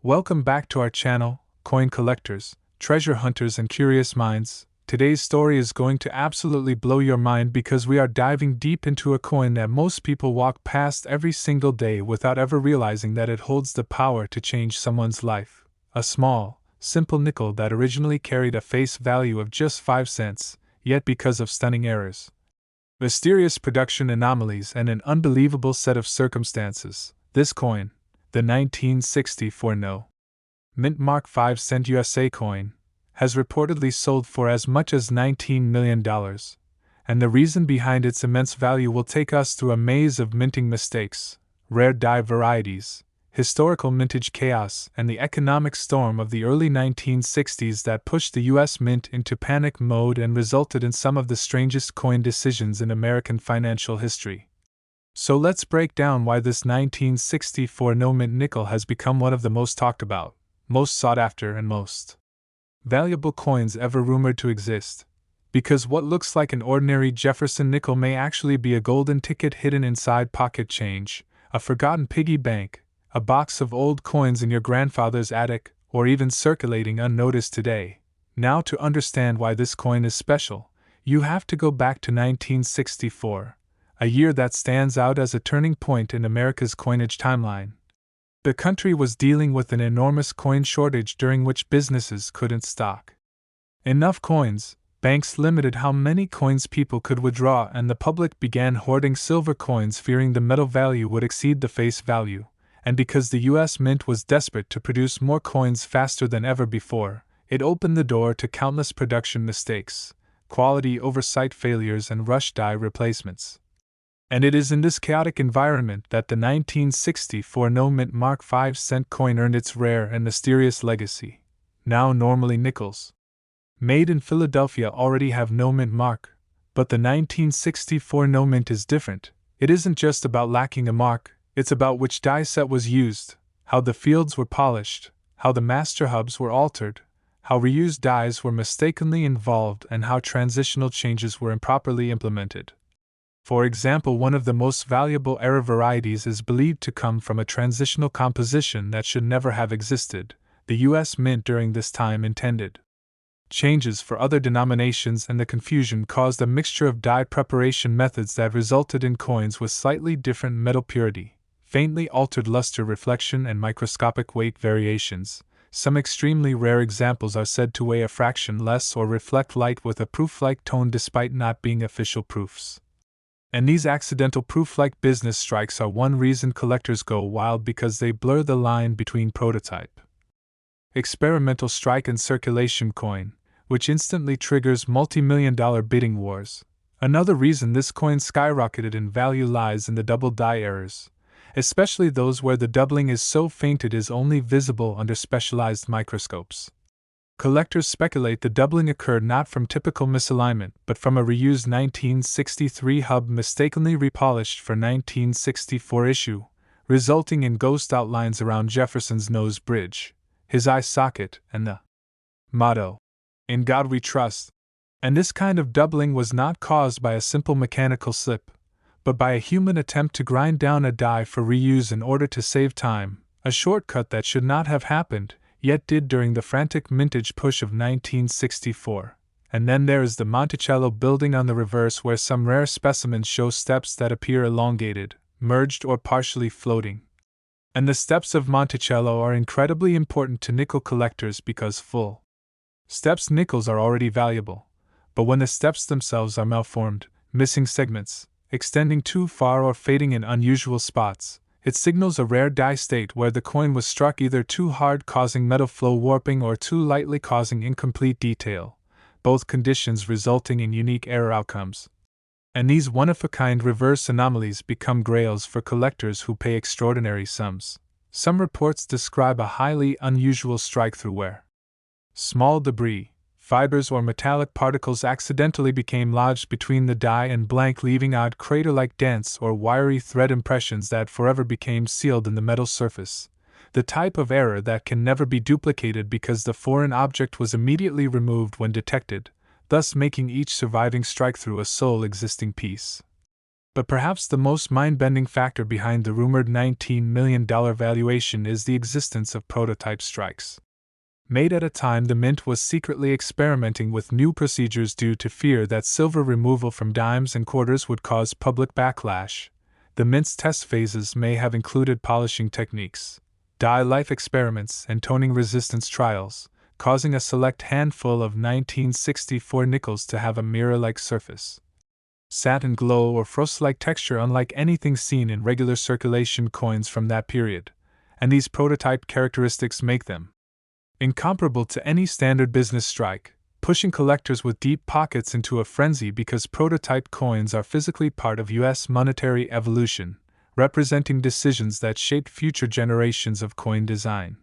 Welcome back to our channel, Coin Collectors, Treasure Hunters and Curious Minds. Today's story is going to absolutely blow your mind because we are diving deep into a coin that most people walk past every single day without ever realizing that it holds the power to change someone's life. A small, simple nickel that originally carried a face value of just 5 cents, yet because of stunning errors, mysterious production anomalies, and an unbelievable set of circumstances, this coin, the 1964 No. Mint Mark 5 cent USA coin, has reportedly sold for as much as $19 million, and the reason behind its immense value will take us through a maze of minting mistakes, rare die varieties, historical mintage chaos, and the economic storm of the early 1960s that pushed the US Mint into panic mode and resulted in some of the strangest coin decisions in American financial history. So let's break down why this 1964 No Mint nickel has become one of the most talked about, most sought after, and most valuable coins ever rumored to exist. Because what looks like an ordinary Jefferson nickel may actually be a golden ticket hidden inside pocket change, a forgotten piggy bank, a box of old coins in your grandfather's attic, or even circulating unnoticed today. Now, to understand why this coin is special, you have to go back to 1964. A year that stands out as a turning point in America's coinage timeline. The country was dealing with an enormous coin shortage during which businesses couldn't stock enough coins, banks limited how many coins people could withdraw, and the public began hoarding silver coins fearing the metal value would exceed the face value. And because the US Mint was desperate to produce more coins faster than ever before, it opened the door to countless production mistakes, quality oversight failures, and rush die replacements. And it is in this chaotic environment that the 1964 No Mint Mark 5 cent coin earned its rare and mysterious legacy. Now, normally nickels made in Philadelphia already have no mint mark, but the 1964 No Mint is different. It isn't just about lacking a mark, it's about which die set was used, how the fields were polished, how the master hubs were altered, how reused dies were mistakenly involved, and how transitional changes were improperly implemented. For example, one of the most valuable error varieties is believed to come from a transitional composition that should never have existed. The US Mint during this time intended changes for other denominations, and the confusion caused a mixture of die preparation methods that resulted in coins with slightly different metal purity, faintly altered luster reflection, and microscopic weight variations. Some extremely rare examples are said to weigh a fraction less or reflect light with a proof-like tone despite not being official proofs. And these accidental proof-like business strikes are one reason collectors go wild, because they blur the line between prototype, experimental strike, and circulation coin, which instantly triggers multi-million-dollar bidding wars. Another reason this coin skyrocketed in value lies in the double die errors, especially those where the doubling is so faint it is only visible under specialized microscopes. Collectors speculate the doubling occurred not from typical misalignment, but from a reused 1963 hub mistakenly repolished for 1964 issue, resulting in ghost outlines around Jefferson's nose bridge, his eye socket, and the motto, "In God We Trust." And this kind of doubling was not caused by a simple mechanical slip, but by a human attempt to grind down a die for reuse in order to save time, a shortcut that should not have happened, yet did during the frantic mintage push of 1964. And then there is the Monticello building on the reverse, where some rare specimens show steps that appear elongated, merged, or partially floating. And the steps of Monticello are incredibly important to nickel collectors because full steps nickels are already valuable. But when the steps themselves are malformed, missing segments, extending too far, or fading in unusual spots, it signals a rare die state where the coin was struck either too hard causing metal flow warping or too lightly causing incomplete detail, both conditions resulting in unique error outcomes. And these one-of-a-kind reverse anomalies become grails for collectors who pay extraordinary sums. Some reports describe a highly unusual strike-through where small debris, fibers, or metallic particles accidentally became lodged between the die and blank, leaving odd crater-like dents or wiry thread impressions that forever became sealed in the metal surface. The type of error that can never be duplicated because the foreign object was immediately removed when detected, thus making each surviving strike-through a sole existing piece. But perhaps the most mind-bending factor behind the rumored $19 million valuation is the existence of prototype strikes. Made at a time the mint was secretly experimenting with new procedures due to fear that silver removal from dimes and quarters would cause public backlash, the mint's test phases may have included polishing techniques, dye life experiments, and toning resistance trials, causing a select handful of 1964 nickels to have a mirror-like surface, satin glow, or frost-like texture unlike anything seen in regular circulation coins from that period, and these prototype characteristics make them incomparable to any standard business strike, pushing collectors with deep pockets into a frenzy because prototype coins are physically part of U.S. monetary evolution, representing decisions that shaped future generations of coin design.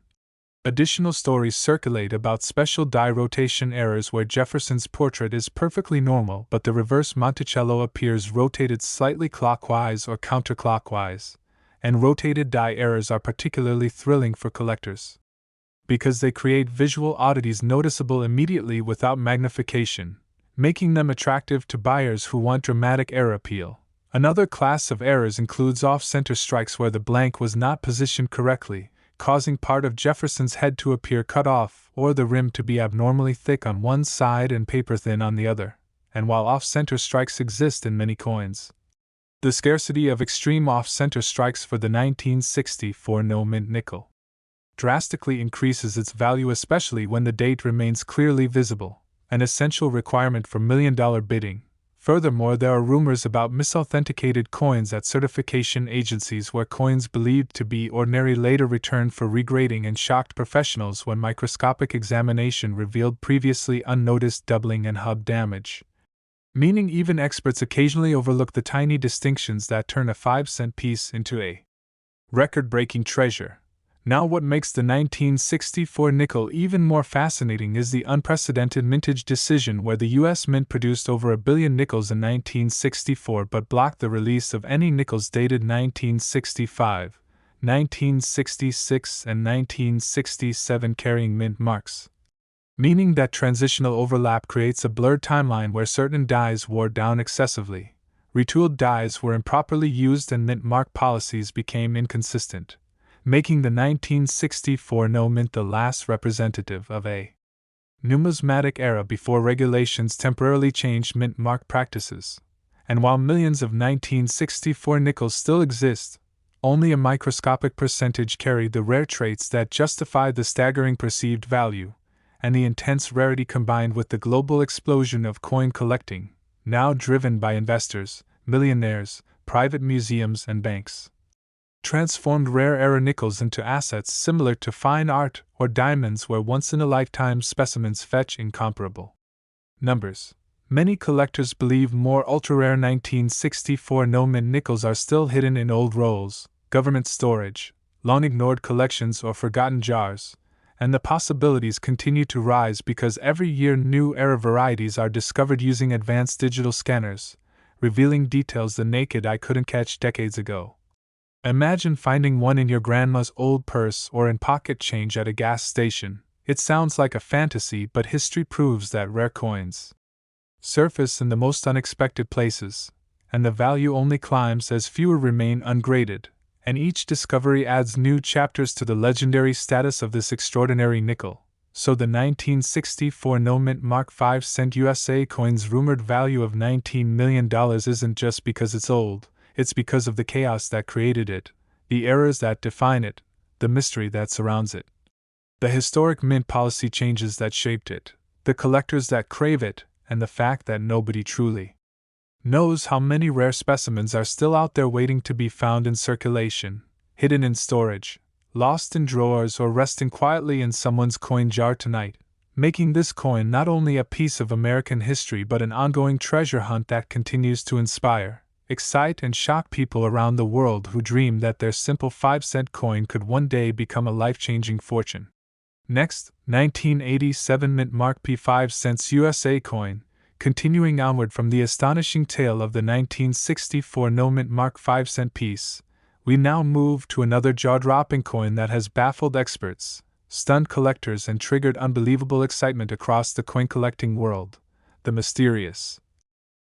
Additional stories circulate about special die rotation errors where Jefferson's portrait is perfectly normal but the reverse Monticello appears rotated slightly clockwise or counterclockwise, and rotated die errors are particularly thrilling for collectors because they create visual oddities noticeable immediately without magnification, making them attractive to buyers who want dramatic error appeal. Another class of errors includes off-center strikes where the blank was not positioned correctly, causing part of Jefferson's head to appear cut off or the rim to be abnormally thick on one side and paper-thin on the other, and while off-center strikes exist in many coins, the scarcity of extreme off-center strikes for the 1964 no-mint nickel drastically increases its value, especially when the date remains clearly visible, an essential requirement for million-dollar bidding. Furthermore, there are rumors about misauthenticated coins at certification agencies where coins believed to be ordinary later returned for regrading and shocked professionals when microscopic examination revealed previously unnoticed doubling and hub damage. Meaning even experts occasionally overlook the tiny distinctions that turn a 5-cent piece into a record-breaking treasure. Now, what makes the 1964 nickel even more fascinating is the unprecedented mintage decision where the U.S. Mint produced over 1 billion nickels in 1964 but blocked the release of any nickels dated 1965, 1966, and 1967 carrying mint marks. Meaning that transitional overlap creates a blurred timeline where certain dies wore down excessively, retooled dies were improperly used, and mint mark policies became inconsistent, making the 1964 no-mint the last representative of a numismatic era before regulations temporarily changed mint mark practices. And while millions of 1964 nickels still exist, only a microscopic percentage carry the rare traits that justify the staggering perceived value, and the intense rarity combined with the global explosion of coin collecting, now driven by investors, millionaires, private museums, and banks, transformed rare era nickels into assets similar to fine art or diamonds where once-in-a-lifetime specimens fetch incomparable numbers. Many collectors believe more ultra-rare 1964 no-mint nickels are still hidden in old rolls, government storage, long-ignored collections, or forgotten jars, and the possibilities continue to rise because every year new era varieties are discovered using advanced digital scanners, revealing details the naked eye couldn't catch decades ago. Imagine finding one in your grandma's old purse or in pocket change at a gas station. It sounds like a fantasy, but history proves that rare coins surface in the most unexpected places, and the value only climbs as fewer remain ungraded, and each discovery adds new chapters to the legendary status of this extraordinary nickel. So the 1964 no-mint Mark 5-cent USA coin's rumored value of $19 million isn't just because it's old. It's because of the chaos that created it, the errors that define it, the mystery that surrounds it, the historic mint policy changes that shaped it, the collectors that crave it, and the fact that nobody truly knows how many rare specimens are still out there waiting to be found in circulation, hidden in storage, lost in drawers, or resting quietly in someone's coin jar tonight, making this coin not only a piece of American history but an ongoing treasure hunt that continues to inspire, excite, and shock people around the world who dream that their simple 5-cent coin could one day become a life-changing fortune. Next, 1987 Mint Mark P 5 cents USA coin. Continuing onward from the astonishing tale of the 1964 no-mint Mark 5-cent piece, we now move to another jaw-dropping coin that has baffled experts, stunned collectors, and triggered unbelievable excitement across the coin-collecting world: the mysterious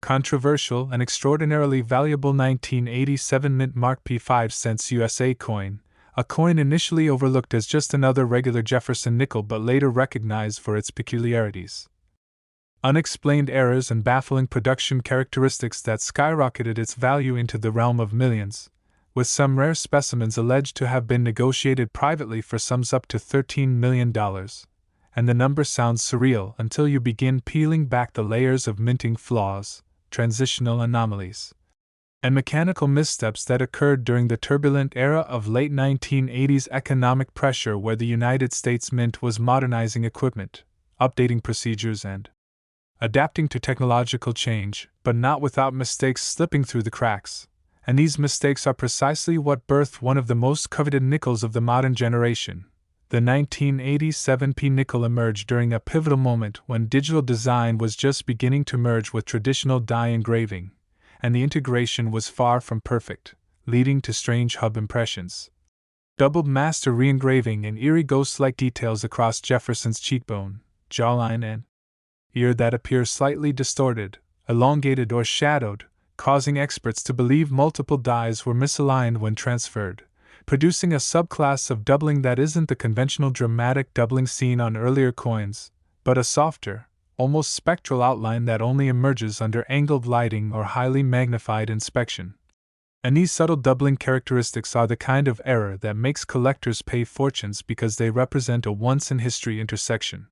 controversial and extraordinarily valuable 1987 mint mark P 5 cents USA coin, a coin initially overlooked as just another regular Jefferson nickel but later recognized for its peculiarities. Unexplained errors and baffling production characteristics that skyrocketed its value into the realm of millions, with some rare specimens alleged to have been negotiated privately for sums up to $13 million. And the number sounds surreal until you begin peeling back the layers of minting flaws, transitional anomalies, and mechanical missteps that occurred during the turbulent era of late 1980s economic pressure, where the United States Mint was modernizing equipment, updating procedures, and adapting to technological change, but not without mistakes slipping through the cracks. And these mistakes are precisely what birthed one of the most coveted nickels of the modern generation. The 1987 P nickel emerged during a pivotal moment when digital design was just beginning to merge with traditional die engraving, and the integration was far from perfect, leading to strange hub impressions. Doubled master re-engraving and eerie ghost-like details across Jefferson's cheekbone, jawline, and ear that appear slightly distorted, elongated, or shadowed, causing experts to believe multiple dies were misaligned when transferred, producing a subclass of doubling that isn't the conventional dramatic doubling seen on earlier coins, but a softer, almost spectral outline that only emerges under angled lighting or highly magnified inspection. And these subtle doubling characteristics are the kind of error that makes collectors pay fortunes, because they represent a once-in-history intersection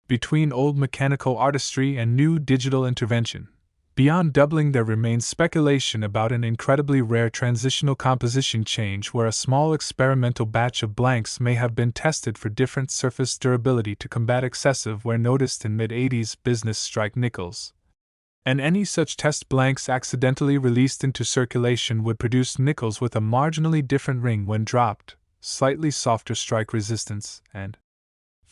between old mechanical artistry and new digital intervention. Beyond doubling, there remains speculation about an incredibly rare transitional composition change where a small experimental batch of blanks may have been tested for different surface durability to combat excessive wear noticed in mid-80s business strike nickels. And any such test blanks accidentally released into circulation would produce nickels with a marginally different ring when dropped, slightly softer strike resistance, and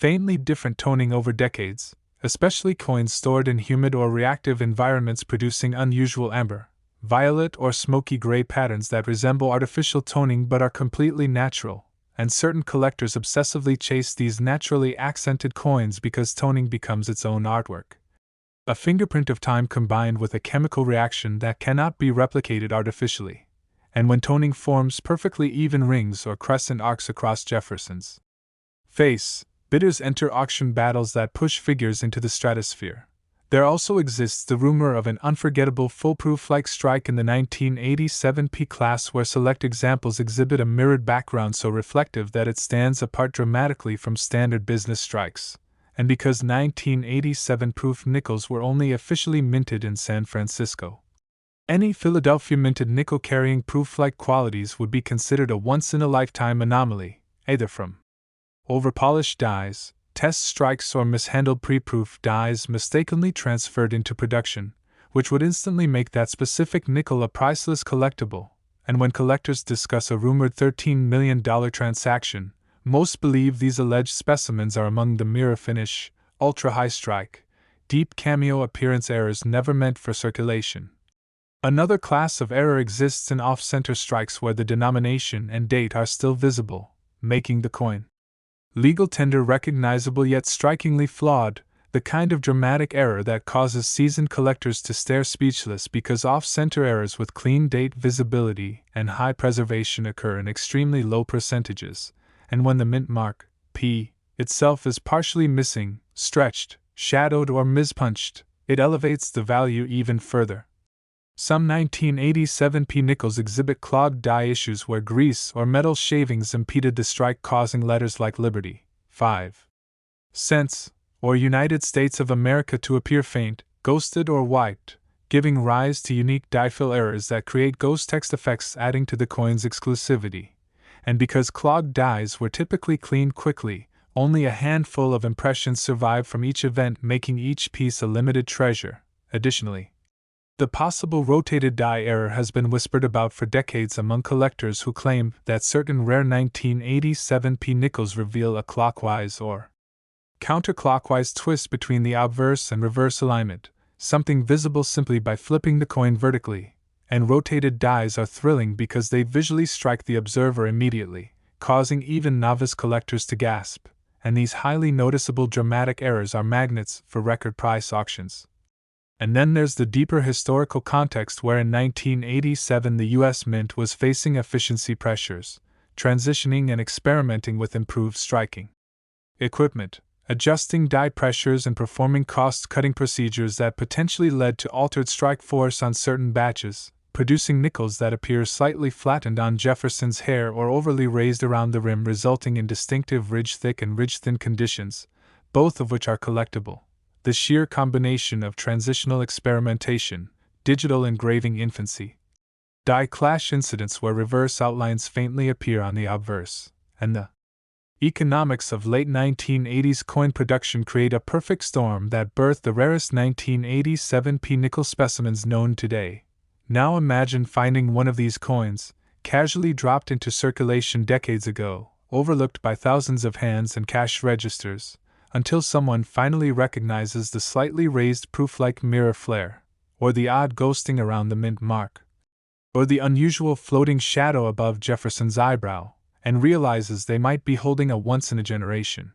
faintly different toning over decades, especially coins stored in humid or reactive environments producing unusual amber, violet, or smoky gray patterns that resemble artificial toning but are completely natural, and certain collectors obsessively chase these naturally accented coins because toning becomes its own artwork. A fingerprint of time combined with a chemical reaction that cannot be replicated artificially, and when toning forms perfectly even rings or crescent arcs across Jefferson's face, bidders enter auction battles that push figures into the stratosphere. There also exists the rumor of an unforgettable foolproof-like strike in the 1987 P class, where select examples exhibit a mirrored background so reflective that it stands apart dramatically from standard business strikes. And because 1987 proof nickels were only officially minted in San Francisco, any Philadelphia minted nickel carrying proof-like qualities would be considered a once-in-a-lifetime anomaly, either from overpolished dies, test strikes, or mishandled pre-proof dies mistakenly transferred into production, which would instantly make that specific nickel a priceless collectible. And when collectors discuss a rumored $13 million transaction, most believe these alleged specimens are among the mirror finish, ultra-high strike, deep cameo appearance errors never meant for circulation. Another class of error exists in off-center strikes where the denomination and date are still visible, making the coin legal tender recognizable yet strikingly flawed, the kind of dramatic error that causes seasoned collectors to stare speechless, because off-center errors with clean date visibility and high preservation occur in extremely low percentages, and when the mint mark, P, itself is partially missing, stretched, shadowed, or mispunched, it elevates the value even further. Some 1987 P nickels exhibit clogged die issues where grease or metal shavings impeded the strike, causing letters like Liberty, 5 cents, or United States of America to appear faint, ghosted, or wiped, giving rise to unique die fill errors that create ghost text effects, adding to the coin's exclusivity. And because clogged dies were typically cleaned quickly, only a handful of impressions survived from each event, making each piece a limited treasure. Additionally, the possible rotated die error has been whispered about for decades among collectors who claim that certain rare 1987 P nickels reveal a clockwise or counterclockwise twist between the obverse and reverse alignment, something visible simply by flipping the coin vertically. And rotated dies are thrilling because they visually strike the observer immediately, causing even novice collectors to gasp, and these highly noticeable dramatic errors are magnets for record price auctions. And then there's the deeper historical context where in 1987 the US Mint was facing efficiency pressures, transitioning and experimenting with improved striking equipment, adjusting die pressures and performing cost-cutting procedures that potentially led to altered strike force on certain batches, producing nickels that appear slightly flattened on Jefferson's hair or overly raised around the rim, resulting in distinctive ridge-thick and ridge-thin conditions, both of which are collectible. The sheer combination of transitional experimentation, digital engraving infancy, die clash incidents where reverse outlines faintly appear on the obverse, and the economics of late 1980s coin production create a perfect storm that birthed the rarest 1987 P nickel specimens known today. Now imagine finding one of these coins, casually dropped into circulation decades ago, overlooked by thousands of hands and cash registers, until someone finally recognizes the slightly raised proof-like mirror flare, or the odd ghosting around the mint mark, or the unusual floating shadow above Jefferson's eyebrow, and realizes they might be holding a once-in-a-generation,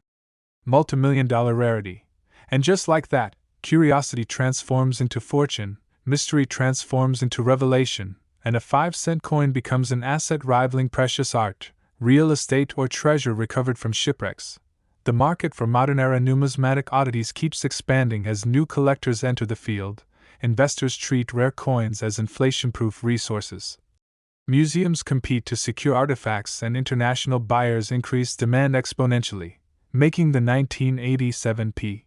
multimillion-dollar rarity. And just like that, curiosity transforms into fortune, mystery transforms into revelation, and a 5-cent coin becomes an asset rivaling precious art, real estate, or treasure recovered from shipwrecks. The market for modern-era numismatic oddities keeps expanding as new collectors enter the field. Investors treat rare coins as inflation-proof resources. Museums compete to secure artifacts, and international buyers increase demand exponentially, making the 1987 P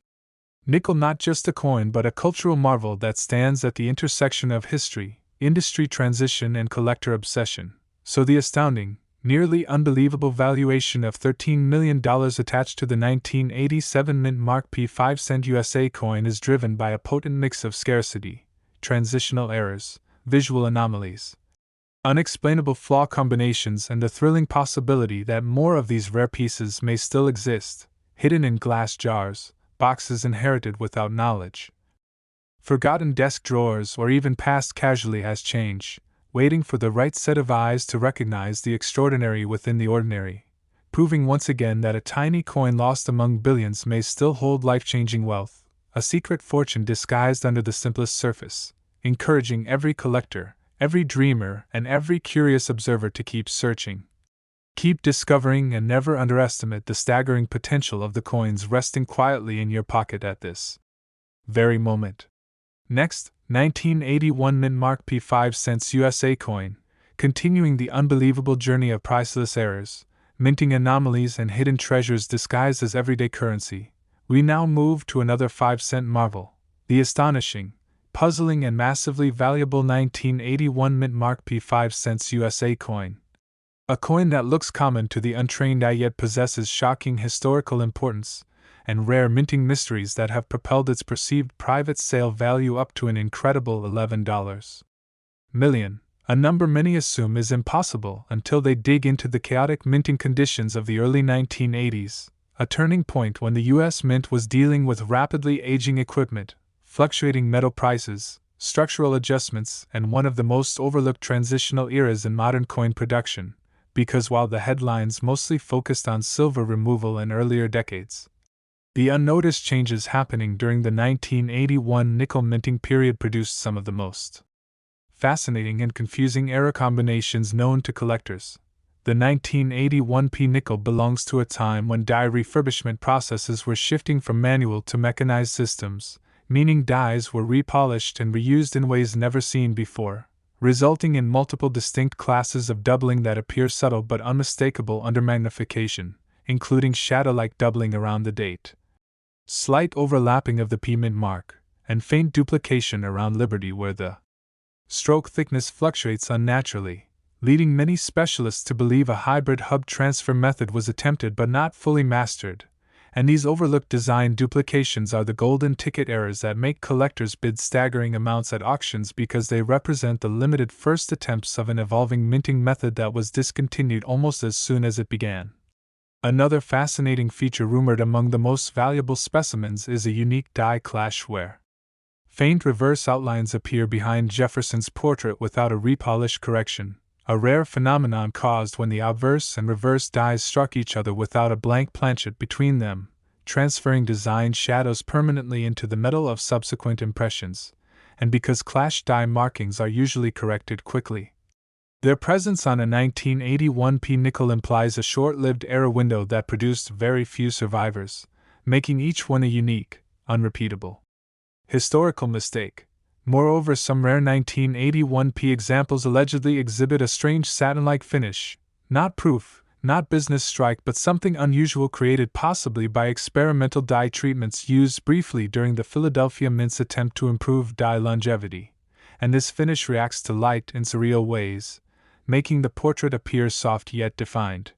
nickel not just a coin but a cultural marvel that stands at the intersection of history, industry transition, and collector obsession. So the astounding, nearly unbelievable valuation of $13 million attached to the 1987 Mint Mark P 5-cent USA coin is driven by a potent mix of scarcity, transitional errors, visual anomalies, unexplainable flaw combinations, and the thrilling possibility that more of these rare pieces may still exist, hidden in glass jars, boxes inherited without knowledge, forgotten desk drawers, or even passed casually as change, waiting for the right set of eyes to recognize the extraordinary within the ordinary, proving once again that a tiny coin lost among billions may still hold life-changing wealth, a secret fortune disguised under the simplest surface, encouraging every collector, every dreamer, and every curious observer to keep searching, keep discovering, and never underestimate the staggering potential of the coins resting quietly in your pocket at this very moment. Next, 1981 Mint Mark P 5 cents USA coin, continuing the unbelievable journey of priceless errors, minting anomalies, and hidden treasures disguised as everyday currency. We now move to another 5-cent marvel, the astonishing, puzzling, and massively valuable 1981 Mint Mark P 5 cents USA coin. A coin that looks common to the untrained eye yet possesses shocking historical importance and rare minting mysteries that have propelled its perceived private sale value up to an incredible $11 million, a number many assume is impossible until they dig into the chaotic minting conditions of the early 1980s, a turning point when the U.S. Mint was dealing with rapidly aging equipment, fluctuating metal prices, structural adjustments, and one of the most overlooked transitional eras in modern coin production, because while the headlines mostly focused on silver removal in earlier decades, the unnoticed changes happening during the 1981 nickel minting period produced some of the most fascinating and confusing era combinations known to collectors. The 1981 P nickel belongs to a time when die refurbishment processes were shifting from manual to mechanized systems, meaning dies were repolished and reused in ways never seen before, resulting in multiple distinct classes of doubling that appear subtle but unmistakable under magnification, including shadow-like doubling around the date, slight overlapping of the P mint mark, and faint duplication around Liberty where the stroke thickness fluctuates unnaturally, leading many specialists to believe a hybrid hub transfer method was attempted but not fully mastered. And these overlooked design duplications are the golden ticket errors that make collectors bid staggering amounts at auctions because they represent the limited first attempts of an evolving minting method that was discontinued almost as soon as it began. Another fascinating feature rumored among the most valuable specimens is a unique die clash where faint reverse outlines appear behind Jefferson's portrait without a repolish correction, a rare phenomenon caused when the obverse and reverse dies struck each other without a blank planchet between them, transferring design shadows permanently into the metal of subsequent impressions, and because clash die markings are usually corrected quickly. Their presence on a 1981p nickel implies a short-lived era window that produced very few survivors, making each one a unique, unrepeatable, historical mistake. Moreover, some rare 1981p examples allegedly exhibit a strange satin-like finish, not proof, not business strike, but something unusual created possibly by experimental dye treatments used briefly during the Philadelphia Mint's attempt to improve dye longevity, and this finish reacts to light in surreal ways, making the portrait appear soft yet defined,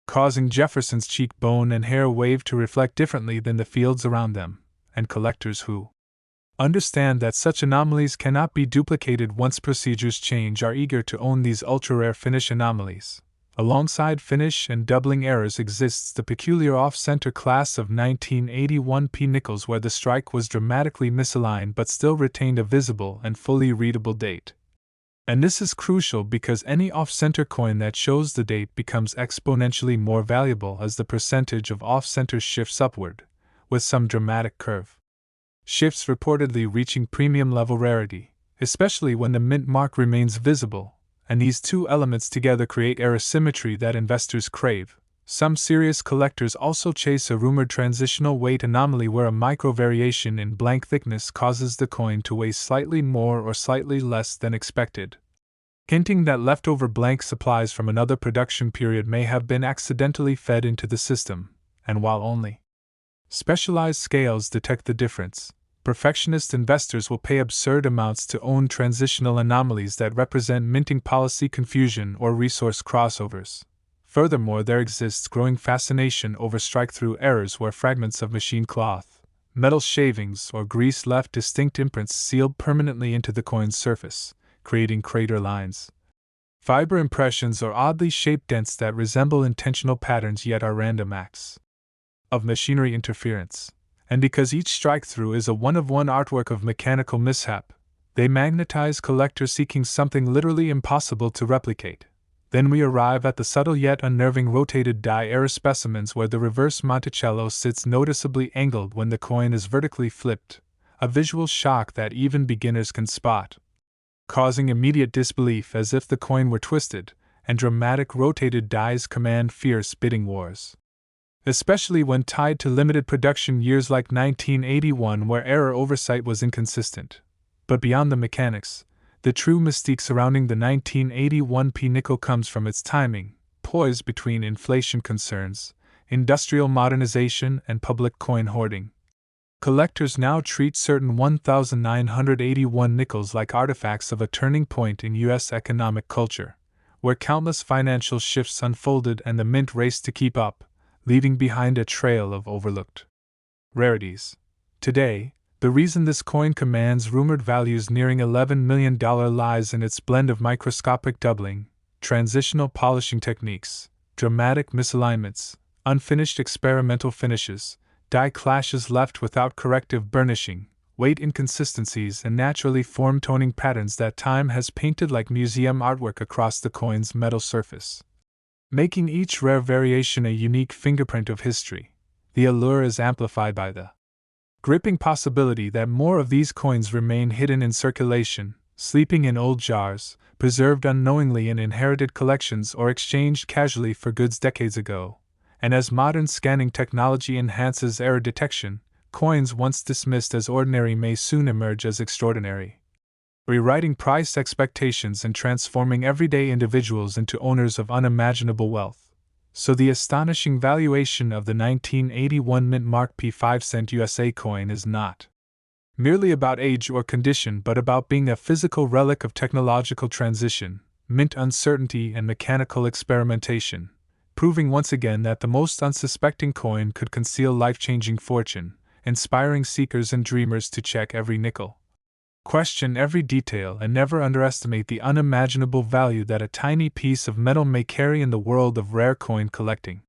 causing Jefferson's cheekbone and hair wave to reflect differently than the fields around them, and collectors who understand that such anomalies cannot be duplicated once procedures change are eager to own these ultra-rare finish anomalies. Alongside finish and doubling errors exists the peculiar off-center class of 1981p nickels where the strike was dramatically misaligned but still retained a visible and fully readable date. And this is crucial because any off-center coin that shows the date becomes exponentially more valuable as the percentage of off-center shifts upward, with some dramatic curve shifts reportedly reaching premium-level rarity, especially when the mint mark remains visible, and these two elements together create era symmetry that investors crave. Some serious collectors also chase a rumored transitional weight anomaly where a micro-variation in blank thickness causes the coin to weigh slightly more or slightly less than expected, hinting that leftover blank supplies from another production period may have been accidentally fed into the system, and while only specialized scales detect the difference, perfectionist investors will pay absurd amounts to own transitional anomalies that represent minting policy confusion or resource crossovers. Furthermore, there exists growing fascination over strike-through errors where fragments of machine cloth, metal shavings, or grease left distinct imprints sealed permanently into the coin's surface, creating crater lines, fiber impressions, or oddly shaped dents that resemble intentional patterns yet are random acts of machinery interference. And because each strike-through is a one-of-one artwork of mechanical mishap, they magnetize collectors seeking something literally impossible to replicate. Then we arrive at the subtle yet unnerving rotated die error specimens where the reverse Monticello sits noticeably angled when the coin is vertically flipped, a visual shock that even beginners can spot, causing immediate disbelief as if the coin were twisted, and dramatic rotated dies command fierce bidding wars, especially when tied to limited production years like 1981 where error oversight was inconsistent. But beyond the mechanics, the true mystique surrounding the 1981p nickel comes from its timing, poised between inflation concerns, industrial modernization, and public coin hoarding. Collectors now treat certain 1981 nickels like artifacts of a turning point in U.S. economic culture, where countless financial shifts unfolded and the mint raced to keep up, leaving behind a trail of overlooked rarities. Today, the reason this coin commands rumored values nearing $11 million lies in its blend of microscopic doubling, transitional polishing techniques, dramatic misalignments, unfinished experimental finishes, die clashes left without corrective burnishing, weight inconsistencies, and naturally formed toning patterns that time has painted like museum artwork across the coin's metal surface, making each rare variation a unique fingerprint of history. The allure is amplified by the gripping possibility that more of these coins remain hidden in circulation, sleeping in old jars, preserved unknowingly in inherited collections or exchanged casually for goods decades ago. And as modern scanning technology enhances error detection, coins once dismissed as ordinary may soon emerge as extraordinary, rewriting price expectations and transforming everyday individuals into owners of unimaginable wealth. So the astonishing valuation of the 1981 mint mark P5-cent USA coin is not merely about age or condition but about being a physical relic of technological transition, mint uncertainty, and mechanical experimentation, proving once again that the most unsuspecting coin could conceal life-changing fortune, inspiring seekers and dreamers to check every nickel, question every detail, and never underestimate the unimaginable value that a tiny piece of metal may carry in the world of rare coin collecting.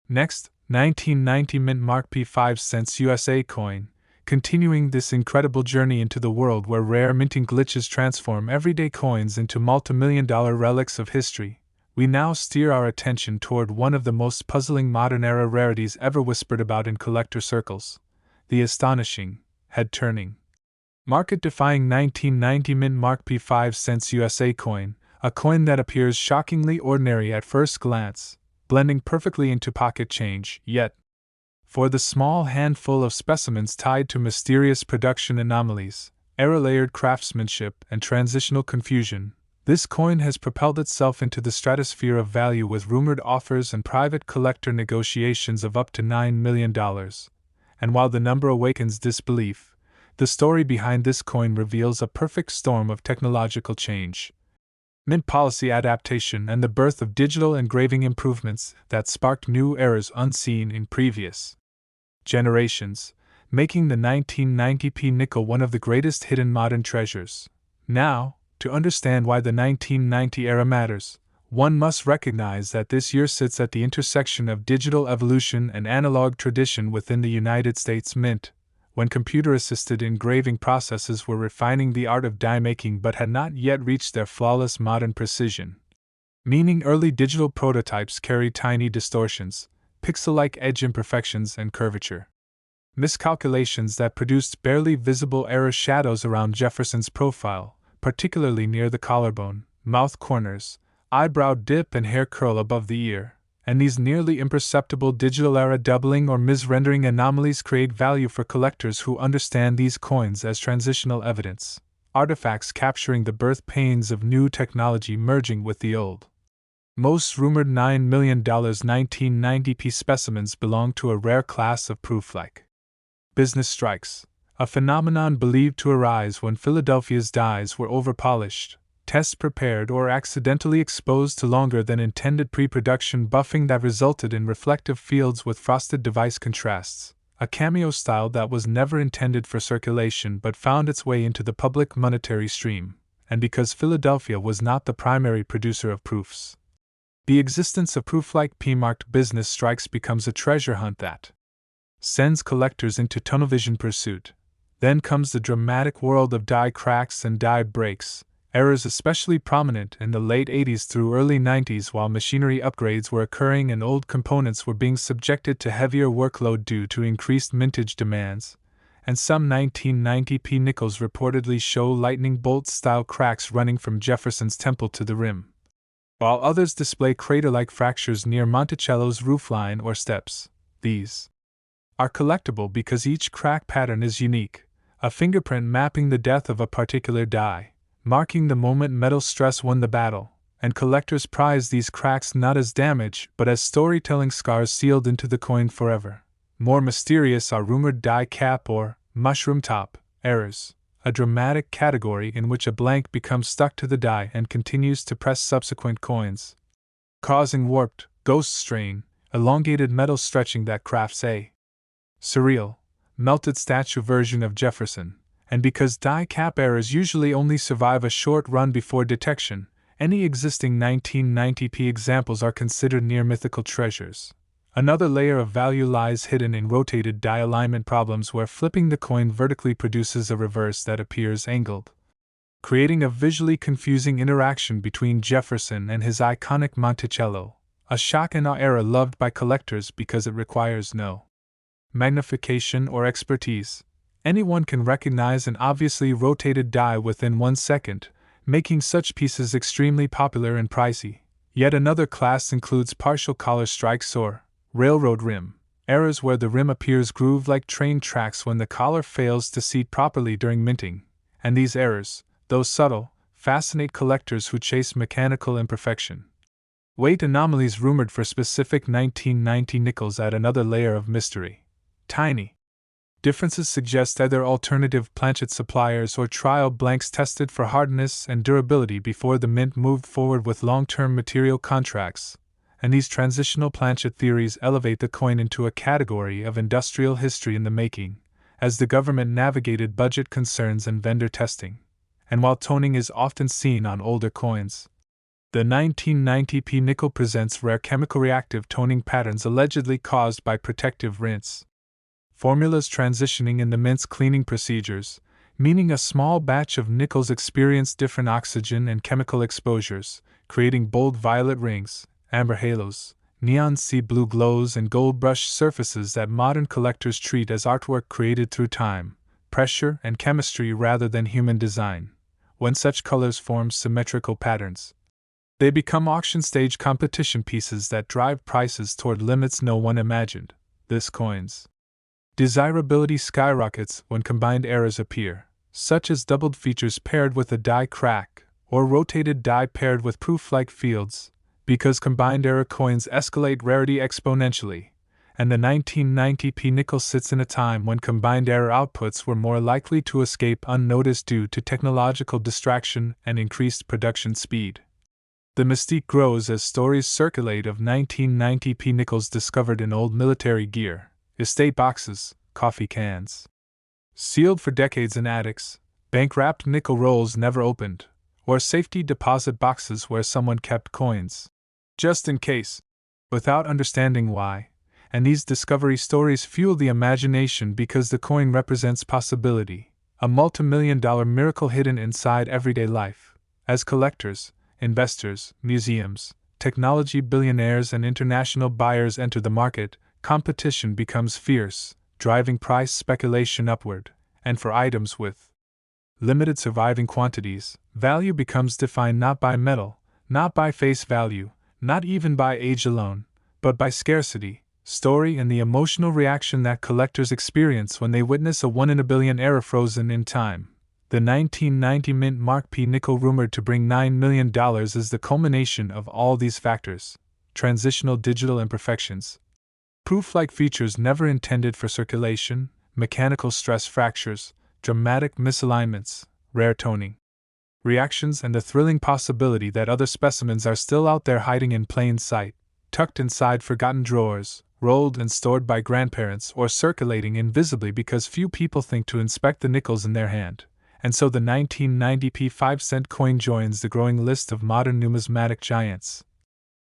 Next, 1990 mint mark P5-cents USA coin. Continuing this incredible journey into the world where rare minting glitches transform everyday coins into multimillion-dollar relics of history, we now steer our attention toward one of the most puzzling modern-era rarities ever whispered about in collector circles: the astonishing, head-turning Market-defying 1990 mint Mark P 5 cents USA coin, a coin that appears shockingly ordinary at first glance, blending perfectly into pocket change, yet, for the small handful of specimens tied to mysterious production anomalies, error-layered craftsmanship, and transitional confusion, this coin has propelled itself into the stratosphere of value with rumored offers and private collector negotiations of up to $9 million. And while the number awakens disbelief, the story behind this coin reveals a perfect storm of technological change, mint policy adaptation, and the birth of digital engraving improvements that sparked new eras unseen in previous generations, making the 1990p nickel one of the greatest hidden modern treasures. Now, to understand why the 1990 era matters, one must recognize that this year sits at the intersection of digital evolution and analog tradition within the United States Mint, when computer-assisted engraving processes were refining the art of die making but had not yet reached their flawless modern precision. Meaning early digital prototypes carried tiny distortions, pixel-like edge imperfections and curvature miscalculations that produced barely visible error shadows around Jefferson's profile, particularly near the collarbone, mouth corners, eyebrow dip and hair curl above the ear, and these nearly imperceptible digital era doubling or misrendering anomalies create value for collectors who understand these coins as transitional evidence, artifacts capturing the birth pains of new technology merging with the old. Most rumored $9 million 1990p specimens belong to a rare class of proof-like business strikes, a phenomenon believed to arise when Philadelphia's dies were over-polished, test prepared, or accidentally exposed to longer than intended pre-production buffing that resulted in reflective fields with frosted device contrasts, a cameo style that was never intended for circulation but found its way into the public monetary stream, and because Philadelphia was not the primary producer of proofs. The existence of proof-like P-marked business strikes becomes a treasure hunt that sends collectors into tunnel vision pursuit. Then comes the dramatic world of die cracks and die breaks, errors especially prominent in the late 80s through early 90s while machinery upgrades were occurring and old components were being subjected to heavier workload due to increased mintage demands, and some 1990p nickels reportedly show lightning bolt-style cracks running from Jefferson's temple to the rim, while others display crater-like fractures near Monticello's roofline or steps. These are collectible because each crack pattern is unique, a fingerprint mapping the death of a particular die, marking the moment metal stress won the battle, and collectors prize these cracks not as damage but as storytelling scars sealed into the coin forever. More mysterious are rumored die cap or mushroom top errors, a dramatic category in which a blank becomes stuck to the die and continues to press subsequent coins, causing warped, ghost strain, elongated metal stretching that crafts a surreal, melted statue version of Jefferson. And because die cap errors usually only survive a short run before detection, any existing 1990p examples are considered near mythical treasures. Another layer of value lies hidden in rotated die alignment problems where flipping the coin vertically produces a reverse that appears angled, creating a visually confusing interaction between Jefferson and his iconic Monticello, a shock and awe error loved by collectors because it requires no magnification or expertise. Anyone can recognize an obviously rotated die within 1 second, making such pieces extremely popular and pricey. Yet another class includes partial collar strikes or railroad rim errors where the rim appears grooved like train tracks when the collar fails to seat properly during minting, and these errors, though subtle, fascinate collectors who chase mechanical imperfection. Weight anomalies rumored for specific 1990 nickels add another layer of mystery. Tiny differences suggest either alternative planchet suppliers or trial blanks tested for hardness and durability before the mint moved forward with long-term material contracts, and these transitional planchet theories elevate the coin into a category of industrial history in the making, as the government navigated budget concerns and vendor testing. And while toning is often seen on older coins, the 1990p nickel presents rare chemical reactive toning patterns allegedly caused by protective rinse formulas transitioning in the mint's cleaning procedures, meaning a small batch of nickels experience different oxygen and chemical exposures, creating bold violet rings, amber halos, neon sea blue glows, and gold brushed surfaces that modern collectors treat as artwork created through time. pressure, and chemistry rather than human design. When such colors form symmetrical patterns, they become auction stage competition pieces that drive prices toward limits no one imagined. This coin's desirability skyrockets when combined errors appear, such as doubled features paired with a die crack, or rotated die paired with proof-like fields, because combined error coins escalate rarity exponentially, and the 1990p nickel sits in a time when combined error outputs were more likely to escape unnoticed due to technological distraction and increased production speed. The mystique grows as stories circulate of 1990p nickels discovered in old military gear, estate boxes, coffee cans, sealed for decades in attics, bank-wrapped nickel rolls never opened, or safety deposit boxes where someone kept coins, just in case, without understanding why. And these discovery stories fuel the imagination because the coin represents possibility, a multimillion-dollar miracle hidden inside everyday life. As collectors, investors, museums, technology billionaires, and international buyers enter the market, competition becomes fierce, driving price speculation upward, and for items with limited surviving quantities, value becomes defined not by metal, not by face value, not even by age alone, but by scarcity, story, and the emotional reaction that collectors experience when they witness a 1 in a billion error frozen in time. The 1990 mint Mark P. nickel, rumored to bring $9 million, is the culmination of all these factors: transitional digital imperfections, proof-like features never intended for circulation, mechanical stress fractures, dramatic misalignments, rare toning reactions, and the thrilling possibility that other specimens are still out there hiding in plain sight, tucked inside forgotten drawers, rolled and stored by grandparents, or circulating invisibly because few people think to inspect the nickels in their hand. And so the 1990p 5-cent coin joins the growing list of modern numismatic giants,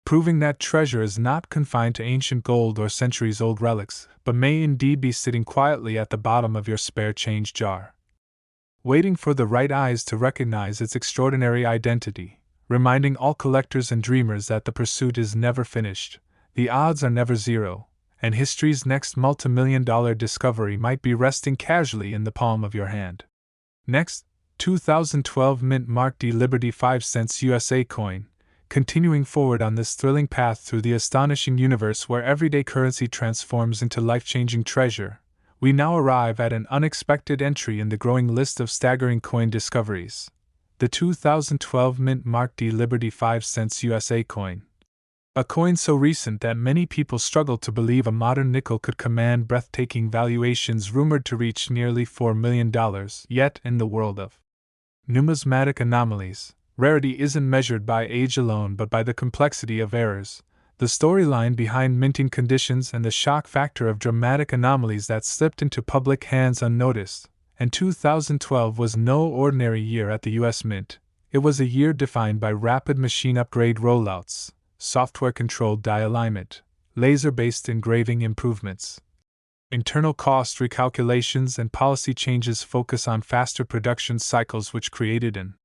proving that treasure is not confined to ancient gold or centuries-old relics, but may indeed be sitting quietly at the bottom of your spare change jar, waiting for the right eyes to recognize its extraordinary identity, reminding all collectors and dreamers that the pursuit is never finished, the odds are never zero, and history's next multimillion-dollar discovery might be resting casually in the palm of your hand. Next, 2012 Mint Mark D. Liberty 5 cents USA coin, continuing forward on this thrilling path through the astonishing universe where everyday currency transforms into life-changing treasure. We now arrive at an unexpected entry in the growing list of staggering coin discoveries: the 2012 Mint Mark D. Liberty 5 cents USA coin. A coin so recent that many people struggle to believe a modern nickel could command breathtaking valuations, rumored to reach nearly $4 million. Yet, in the world of numismatic anomalies, rarity isn't measured by age alone but by the complexity of errors, the storyline behind minting conditions, and the shock factor of dramatic anomalies that slipped into public hands unnoticed. And 2012 was no ordinary year at the US Mint. It was a year defined by rapid machine upgrade rollouts, software-controlled die alignment, laser-based engraving improvements, internal cost recalculations, and policy changes focus on faster production cycles, which created an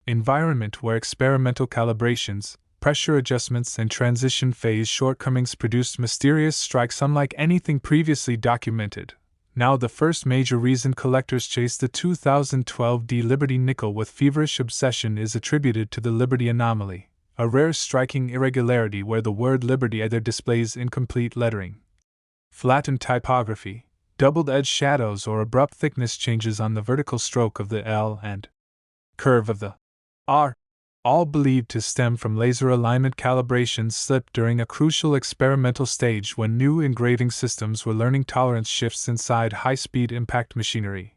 environment where experimental calibrations, pressure adjustments, and transition phase shortcomings produced mysterious strikes unlike anything previously documented. Now the first major reason collectors chase the 2012 D Liberty nickel with feverish obsession is attributed to the Liberty anomaly, a rare striking irregularity where the word Liberty either displays incomplete lettering, flattened typography, doubled-edged shadows, or abrupt thickness changes on the vertical stroke of the L and curve of the R, all believed to stem from laser alignment calibrations slipped during a crucial experimental stage when new engraving systems were learning tolerance shifts inside high-speed impact machinery.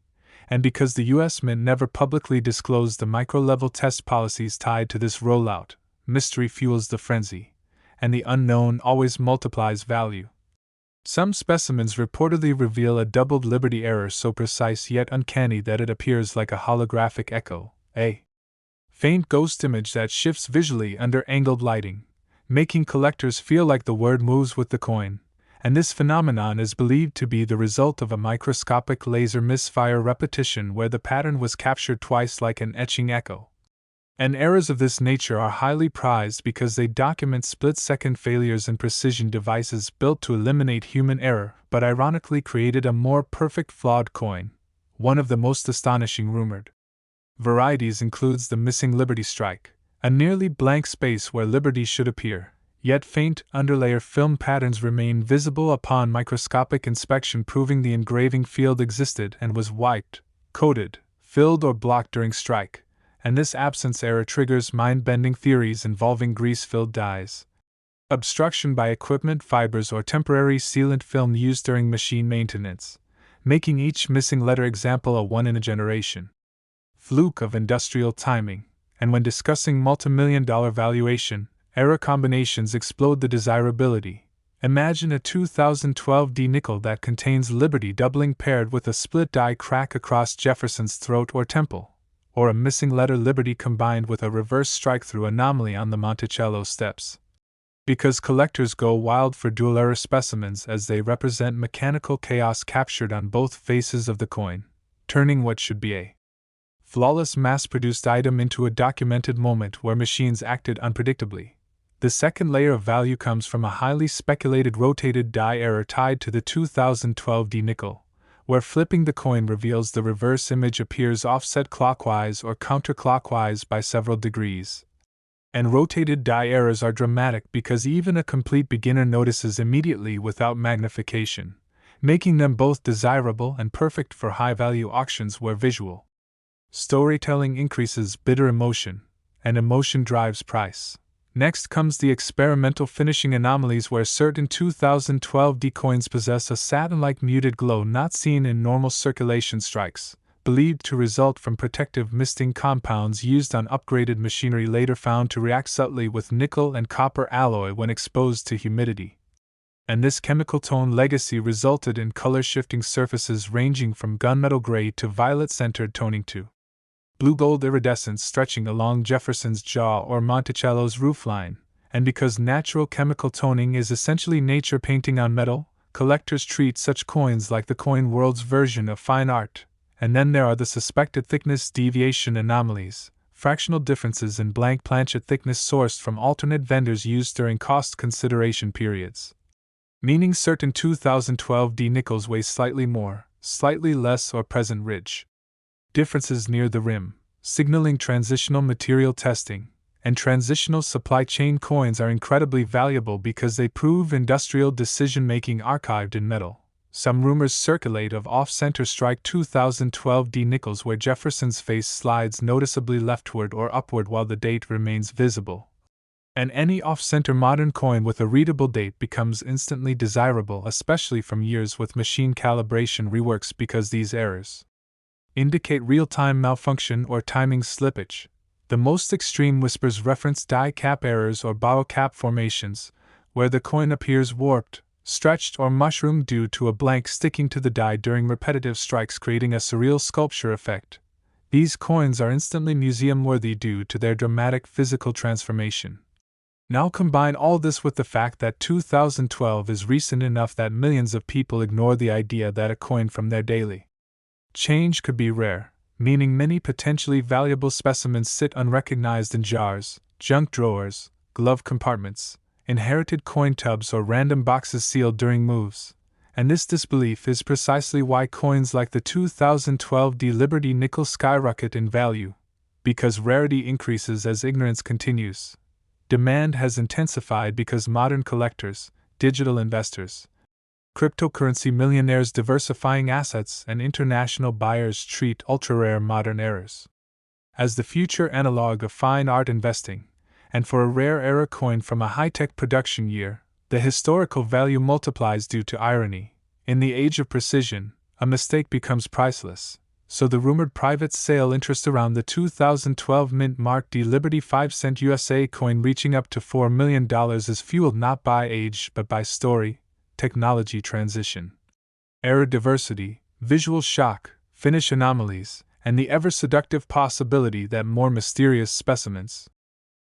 And because the US Mint never publicly disclosed the micro-level test policies tied to this rollout, mystery fuels the frenzy, and the unknown always multiplies value. Some specimens reportedly reveal a doubled Liberty error so precise yet uncanny that it appears like a holographic echo, a faint ghost image that shifts visually under angled lighting, making collectors feel like the word moves with the coin. And this phenomenon is believed to be the result of a microscopic laser misfire repetition where the pattern was captured twice like an etching echo. And errors of this nature are highly prized because they document split-second failures in precision devices built to eliminate human error, but ironically created a more perfect flawed coin. One of the most astonishing rumored varieties includes the missing Liberty strike, a nearly blank space where Liberty should appear, yet faint underlayer film patterns remain visible upon microscopic inspection, proving the engraving field existed and was wiped, coated, filled, or blocked during strike, and this absence error triggers mind-bending theories involving grease-filled dyes, obstruction by equipment fibers, or temporary sealant film used during machine maintenance, making each missing letter example a one in a generation fluke of industrial timing. And when discussing multimillion-dollar valuation, error combinations explode the desirability. Imagine a 2012 D nickel that contains Liberty doubling paired with a split die crack across Jefferson's throat or temple, or a missing letter Liberty combined with a reverse strike-through anomaly on the Monticello steps. Because collectors go wild for dual-error specimens as they represent mechanical chaos captured on both faces of the coin, turning what should be a flawless mass-produced item into a documented moment where machines acted unpredictably. The second layer of value comes from a highly speculated rotated die error tied to the 2012 D nickel, where flipping the coin reveals the reverse image appears offset clockwise or counterclockwise by several degrees. And rotated die errors are dramatic because even a complete beginner notices immediately without magnification, making them both desirable and perfect for high-value auctions where visual storytelling increases bidder emotion, and emotion drives price. Next comes the experimental finishing anomalies, where certain 2012 D coins possess a satin-like muted glow not seen in normal circulation strikes, believed to result from protective misting compounds used on upgraded machinery later found to react subtly with nickel and copper alloy when exposed to humidity. And this chemical tone legacy resulted in color-shifting surfaces ranging from gunmetal gray to violet-centered toning to blue-gold iridescence stretching along Jefferson's jaw or Monticello's roofline. And because natural chemical toning is essentially nature painting on metal, collectors treat such coins like the coin world's version of fine art. And then there are the suspected thickness deviation anomalies, fractional differences in blank planchet thickness sourced from alternate vendors used during cost consideration periods. Meaning certain 2012 D nickels weigh slightly more, slightly less, or present ridge differences near the rim, signaling transitional material testing, and transitional supply chain coins are incredibly valuable because they prove industrial decision-making archived in metal. Some rumors circulate of off-center strike 2012 D nickels where Jefferson's face slides noticeably leftward or upward while the date remains visible. And any off-center modern coin with a readable date becomes instantly desirable, especially from years with machine calibration reworks, because these errors indicate real-time malfunction or timing slippage. The most extreme whispers reference die cap errors or bow cap formations, where the coin appears warped, stretched, or mushroomed due to a blank sticking to the die during repetitive strikes, creating a surreal sculpture effect. These coins are instantly museum-worthy due to their dramatic physical transformation. Now combine all this with the fact that 2012 is recent enough that millions of people ignore the idea that a coin from their daily change could be rare, meaning many potentially valuable specimens sit unrecognized in jars, junk drawers, glove compartments, inherited coin tubs, or random boxes sealed during moves. And this disbelief is precisely why coins like the 2012 D Liberty nickel skyrocket in value, because rarity increases as ignorance continues. Demand has intensified because modern collectors, digital investors, cryptocurrency millionaires diversifying assets, and international buyers treat ultra-rare modern errors as the future analog of fine art investing. And for a rare error coin from a high-tech production year, the historical value multiplies due to irony. In the age of precision, a mistake becomes priceless. So the rumored private sale interest around the 2012 Mint Mark D Liberty 5-cent USA coin reaching up to $4 million is fueled not by age but by story, technology transition, error diversity, visual shock, finish anomalies, and the ever-seductive possibility that more mysterious specimens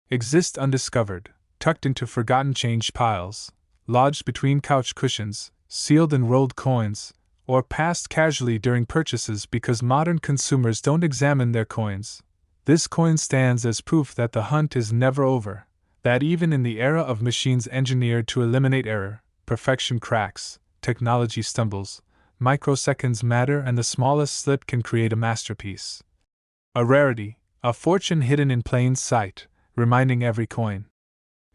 exist undiscovered, tucked into forgotten change piles, lodged between couch cushions, sealed in rolled coins, or passed casually during purchases because modern consumers don't examine their coins. This coin stands as proof that the hunt is never over, that even in the era of machines engineered to eliminate error, perfection cracks, technology stumbles, microseconds matter, and the smallest slip can create a masterpiece. A rarity, a fortune hidden in plain sight, reminding every coin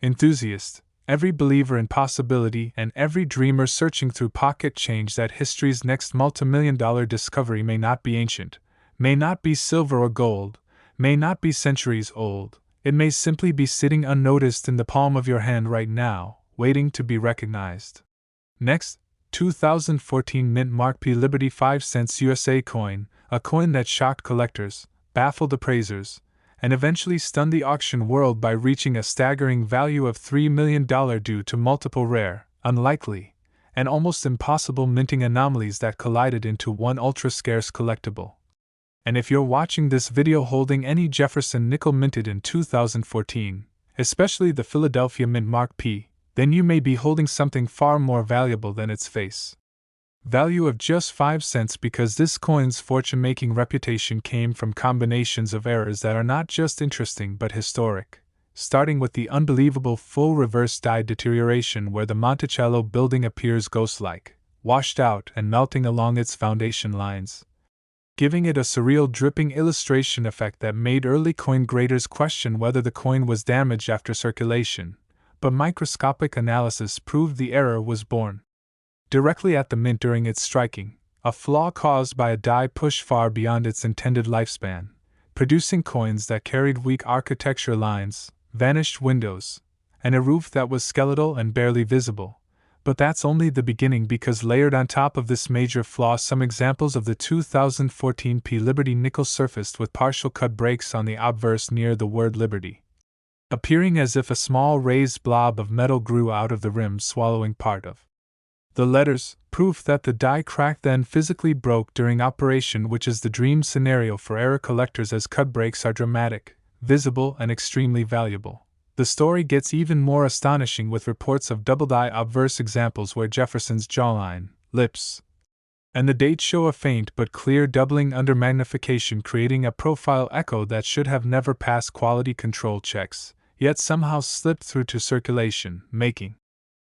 enthusiast, every believer in possibility, and every dreamer searching through pocket change that history's next multimillion-dollar discovery may not be ancient, may not be silver or gold, may not be centuries old. It may simply be sitting unnoticed in the palm of your hand right now, waiting to be recognized. Next, 2014 Mint Mark P. Liberty 5 cents USA coin, a coin that shocked collectors, baffled appraisers, and eventually stunned the auction world by reaching a staggering value of $3 million due to multiple rare, unlikely, and almost impossible minting anomalies that collided into one ultra-scarce collectible. And if you're watching this video holding any Jefferson nickel minted in 2014, especially the Philadelphia Mint Mark P, then you may be holding something far more valuable than its face. Value of just 5 cents, because this coin's fortune-making reputation came from combinations of errors that are not just interesting but historic, starting with the unbelievable full reverse die deterioration where the Monticello building appears ghost-like, washed out and melting along its foundation lines, giving it a surreal dripping illustration effect that made early coin graders question whether the coin was damaged after circulation, but microscopic analysis proved the error was born directly at the mint during its striking, a flaw caused by a die pushed far beyond its intended lifespan, producing coins that carried weak architecture lines, vanished windows, and a roof that was skeletal and barely visible. But that's only the beginning, because layered on top of this major flaw, some examples of the 2014 P Liberty nickel surfaced with partial cut breaks on the obverse near the word Liberty, appearing as if a small raised blob of metal grew out of the rim, swallowing part of the letters, proof that the die cracked then physically broke during operation, which is the dream scenario for error collectors, as cut breaks are dramatic, visible, and extremely valuable. The story gets even more astonishing with reports of double die obverse examples where Jefferson's jawline, lips, and the date show a faint but clear doubling under magnification, creating a profile echo that should have never passed quality control checks, yet somehow slipped through to circulation, making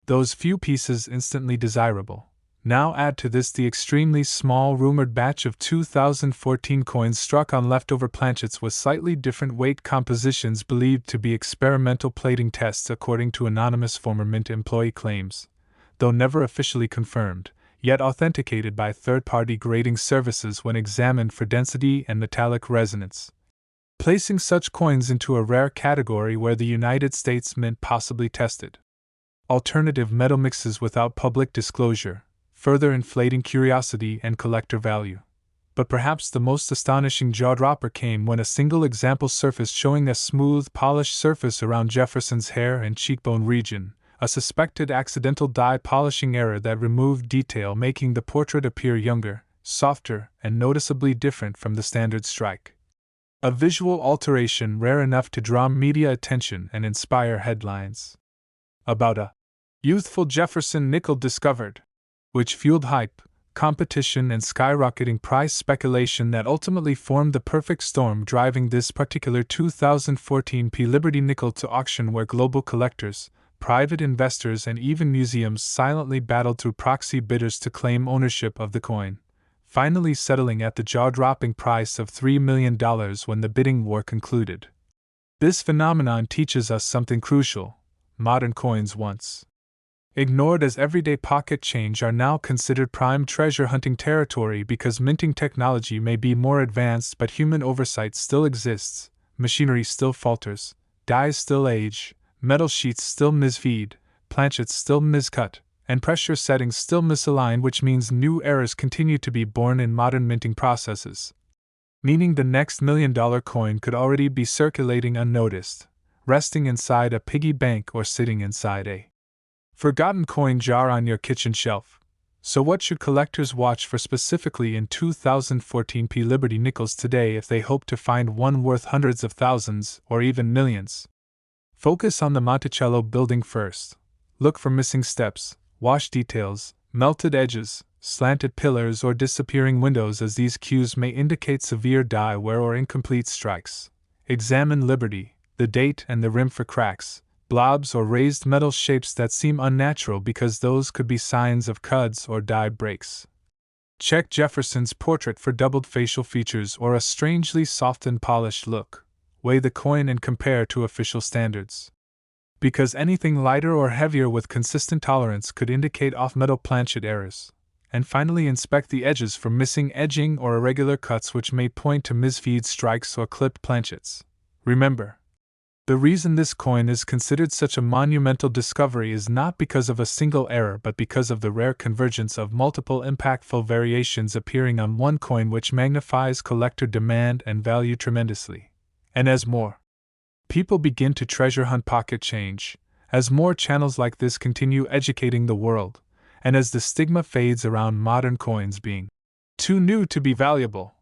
those few pieces instantly desirable. Now add to this the extremely small rumored batch of 2014 coins struck on leftover planchets with slightly different weight compositions, believed to be experimental plating tests according to anonymous former Mint employee claims, though never officially confirmed, yet authenticated by third-party grading services when examined for density and metallic resonance, placing such coins into a rare category where the United States Mint possibly tested alternative metal mixes without public disclosure, further inflating curiosity and collector value. But perhaps the most astonishing jaw-dropper came when a single example surfaced showing a smooth, polished surface around Jefferson's hair and cheekbone region, a suspected accidental die polishing error that removed detail, making the portrait appear younger, softer, and noticeably different from the standard strike. A visual alteration rare enough to draw media attention and inspire headlines about a youthful Jefferson nickel discovered, which fueled hype, competition, and skyrocketing price speculation that ultimately formed the perfect storm driving this particular 2014 P Liberty nickel to auction, where global collectors, private investors, and even museums silently battled through proxy bidders to claim ownership of the coin, finally settling at the jaw-dropping price of $3 million when the bidding war concluded. This phenomenon teaches us something crucial. Modern coins, once ignored as everyday pocket change, are now considered prime treasure hunting territory because minting technology may be more advanced, but human oversight still exists, machinery still falters, dies still age, metal sheets still misfeed, planchets still miscut, and pressure settings still misalign, which means new errors continue to be born in modern minting processes. Meaning the next $1 million coin could already be circulating unnoticed, resting inside a piggy bank or sitting inside a forgotten coin jar on your kitchen shelf. So what should collectors watch for specifically in 2014 P Liberty nickels today if they hope to find one worth hundreds of thousands or even millions? Focus on the Monticello building first. Look for missing steps, wash details, melted edges, slanted pillars, or disappearing windows, as these cues may indicate severe die wear or incomplete strikes. Examine Liberty, the date, and the rim for cracks, blobs, or raised metal shapes that seem unnatural, because those could be signs of cuts or die breaks. Check Jefferson's portrait for doubled facial features or a strangely soft and polished look. Weigh the coin and compare to official standards. Because anything lighter or heavier with consistent tolerance could indicate off-metal planchet errors. And finally, inspect the edges for missing edging or irregular cuts which may point to misfeed strikes or clipped planchets. Remember, the reason this coin is considered such a monumental discovery is not because of a single error but because of the rare convergence of multiple impactful variations appearing on one coin which magnifies collector demand and value tremendously. And as more people begin to treasure hunt pocket change, as more channels like this continue educating the world, and as the stigma fades around modern coins being too new to be valuable,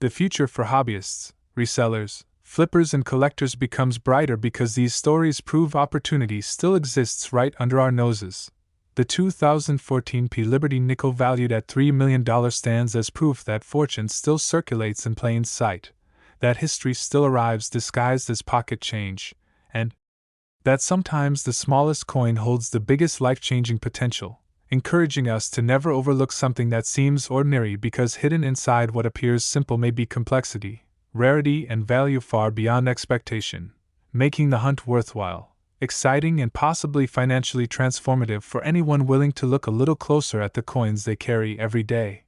the future for hobbyists, resellers, flippers and collectors becomes brighter because these stories prove opportunity still exists right under our noses. The 2014 P Liberty nickel valued at $3 million stands as proof that fortune still circulates in plain sight, that history still arrives disguised as pocket change, and that sometimes the smallest coin holds the biggest life-changing potential, encouraging us to never overlook something that seems ordinary because hidden inside what appears simple may be complexity, rarity and value far beyond expectation, making the hunt worthwhile, exciting and possibly financially transformative for anyone willing to look a little closer at the coins they carry every day.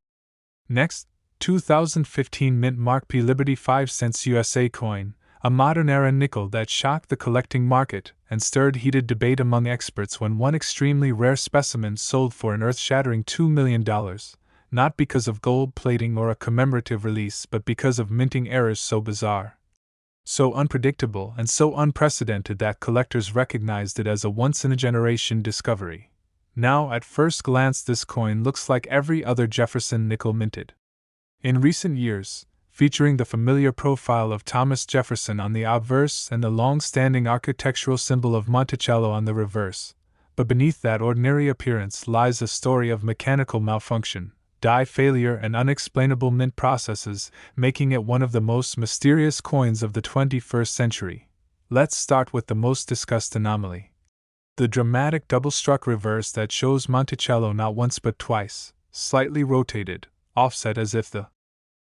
Next, 2015 Mint Mark P Liberty 5 cents USA coin, a modern-era nickel that shocked the collecting market and stirred heated debate among experts when one extremely rare specimen sold for an earth-shattering $2 million. Not because of gold plating or a commemorative release but because of minting errors so bizarre, so unpredictable and so unprecedented that collectors recognized it as a once-in-a-generation discovery. Now, at first glance, this coin looks like every other Jefferson nickel minted in recent years, featuring the familiar profile of Thomas Jefferson on the obverse and the long-standing architectural symbol of Monticello on the reverse. But beneath that ordinary appearance lies a story of mechanical malfunction, die failure and unexplainable mint processes, making it one of the most mysterious coins of the 21st century. Let's start with the most discussed anomaly. The dramatic double-struck reverse that shows Monticello not once but twice, slightly rotated, offset as if the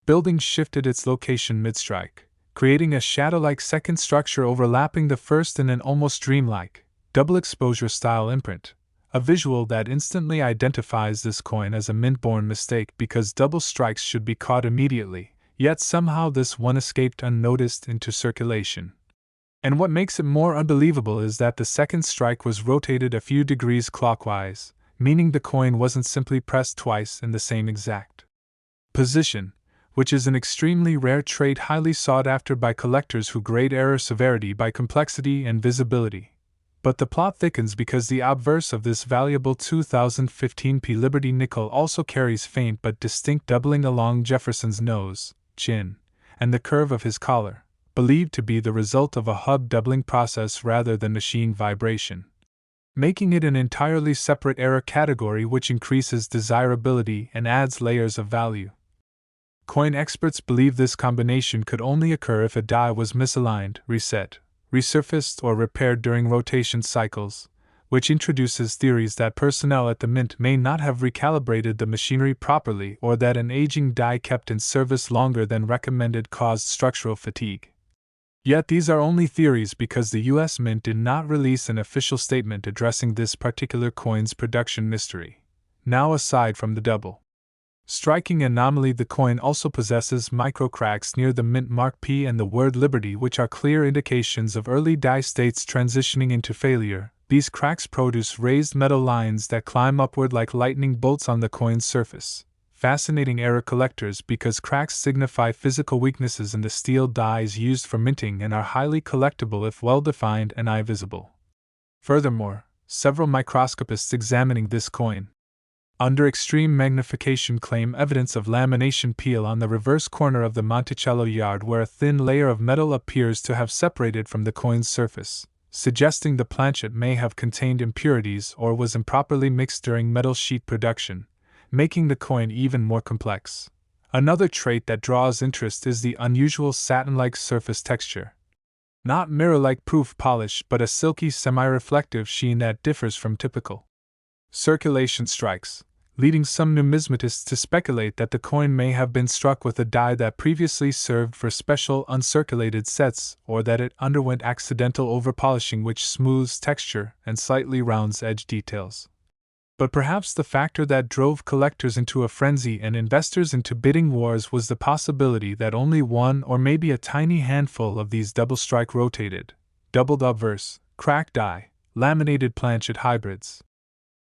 building shifted its location mid-strike, creating a shadow-like second structure overlapping the first in an almost dreamlike, double-exposure style imprint. A visual that instantly identifies this coin as a mint-born mistake because double strikes should be caught immediately, yet somehow this one escaped unnoticed into circulation. And what makes it more unbelievable is that the second strike was rotated a few degrees clockwise, meaning the coin wasn't simply pressed twice in the same exact position, which is an extremely rare trait highly sought after by collectors who grade error severity by complexity and visibility. But the plot thickens because the obverse of this valuable 2015 P Liberty nickel also carries faint but distinct doubling along Jefferson's nose, chin, and the curve of his collar, believed to be the result of a hub doubling process rather than machine vibration, making it an entirely separate error category which increases desirability and adds layers of value. Coin experts believe this combination could only occur if a die was misaligned, reset, resurfaced or repaired during rotation cycles, which introduces theories that personnel at the mint may not have recalibrated the machinery properly or that an aging die kept in service longer than recommended caused structural fatigue. Yet these are only theories because the U.S. Mint did not release an official statement addressing this particular coin's production mystery. Now, aside from the double striking anomaly, the coin also possesses micro cracks near the mint mark P and the word Liberty, which are clear indications of early die states transitioning into failure. These cracks produce raised metal lines that climb upward like lightning bolts on the coin's surface. Fascinating error collectors because cracks signify physical weaknesses in the steel dies used for minting and are highly collectible if well defined and eye visible. Furthermore, several microscopists examining this coin under extreme magnification claim evidence of lamination peel on the reverse corner of the Monticello yard where a thin layer of metal appears to have separated from the coin's surface, suggesting the planchet may have contained impurities or was improperly mixed during metal sheet production, making the coin even more complex. Another trait that draws interest is the unusual satin-like surface texture. Not mirror-like proof polish but a silky semi-reflective sheen that differs from typical circulation strikes, leading some numismatists to speculate that the coin may have been struck with a die that previously served for special uncirculated sets, or that it underwent accidental overpolishing which smooths texture and slightly rounds edge details. But perhaps the factor that drove collectors into a frenzy and investors into bidding wars was the possibility that only one or maybe a tiny handful of these double-strike rotated, doubled obverse, cracked die, laminated planchet hybrids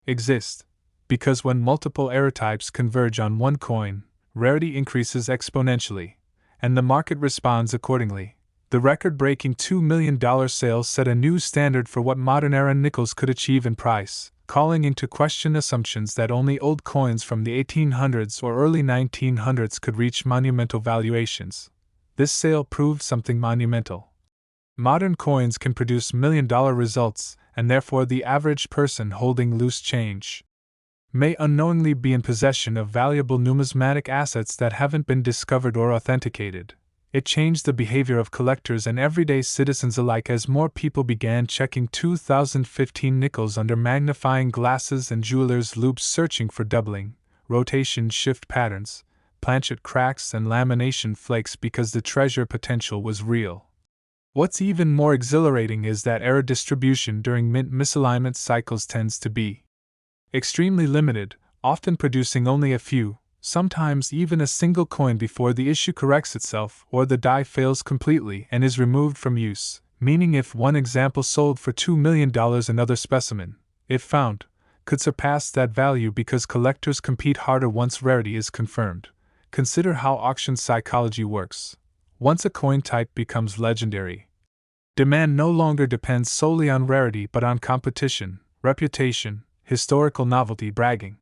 exist, because when multiple error types converge on one coin, rarity increases exponentially, and the market responds accordingly. The record-breaking $2 million sales set a new standard for what modern-era nickels could achieve in price, calling into question assumptions that only old coins from the 1800s or early 1900s could reach monumental valuations. This sale proved something monumental. Modern coins can produce million-dollar results, and therefore the average person holding loose change may unknowingly be in possession of valuable numismatic assets that haven't been discovered or authenticated. It changed the behavior of collectors and everyday citizens alike as more people began checking 2015 nickels under magnifying glasses and jewelers' loupes searching for doubling, rotation shift patterns, planchet cracks and lamination flakes because the treasure potential was real. What's even more exhilarating is that error distribution during mint misalignment cycles tends to be extremely limited, often producing only a few, sometimes even a single coin before the issue corrects itself or the die fails completely and is removed from use, meaning if one example sold for $2 million another specimen, if found, could surpass that value because collectors compete harder once rarity is confirmed. Consider how auction psychology works. Once a coin type becomes legendary, demand no longer depends solely on rarity but on competition, reputation, historical novelty bragging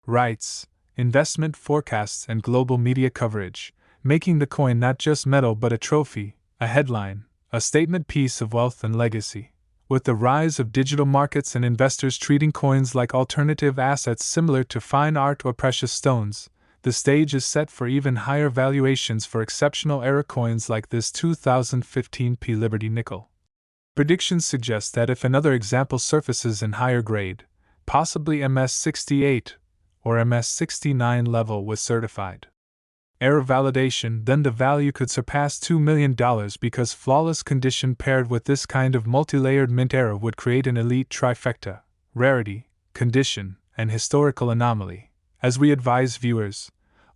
rights, investment forecasts and global media coverage, making the coin not just metal but a trophy, a headline, a statement piece of wealth and legacy. With the rise of digital markets and investors treating coins like alternative assets similar to fine art or precious stones, the stage is set for even higher valuations for exceptional era coins like this 2015 P Liberty nickel. Predictions suggest that if another example surfaces in higher grade, possibly MS68 or MS69 level with certified error validation, then the value could surpass $2 million because flawless condition paired with this kind of multi-layered mint error would create an elite trifecta: rarity, condition, and historical anomaly. As we advise viewers,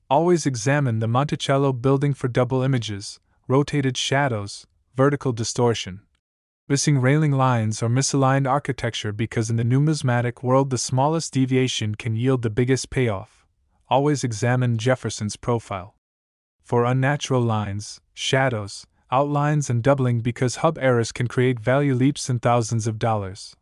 always examine the Monticello building for double images, rotated shadows, vertical distortion, missing railing lines or misaligned architecture because in the numismatic world the smallest deviation can yield the biggest payoff. Always examine Jefferson's profile for unnatural lines, shadows, outlines and doubling because hub errors can create value leaps in thousands of dollars.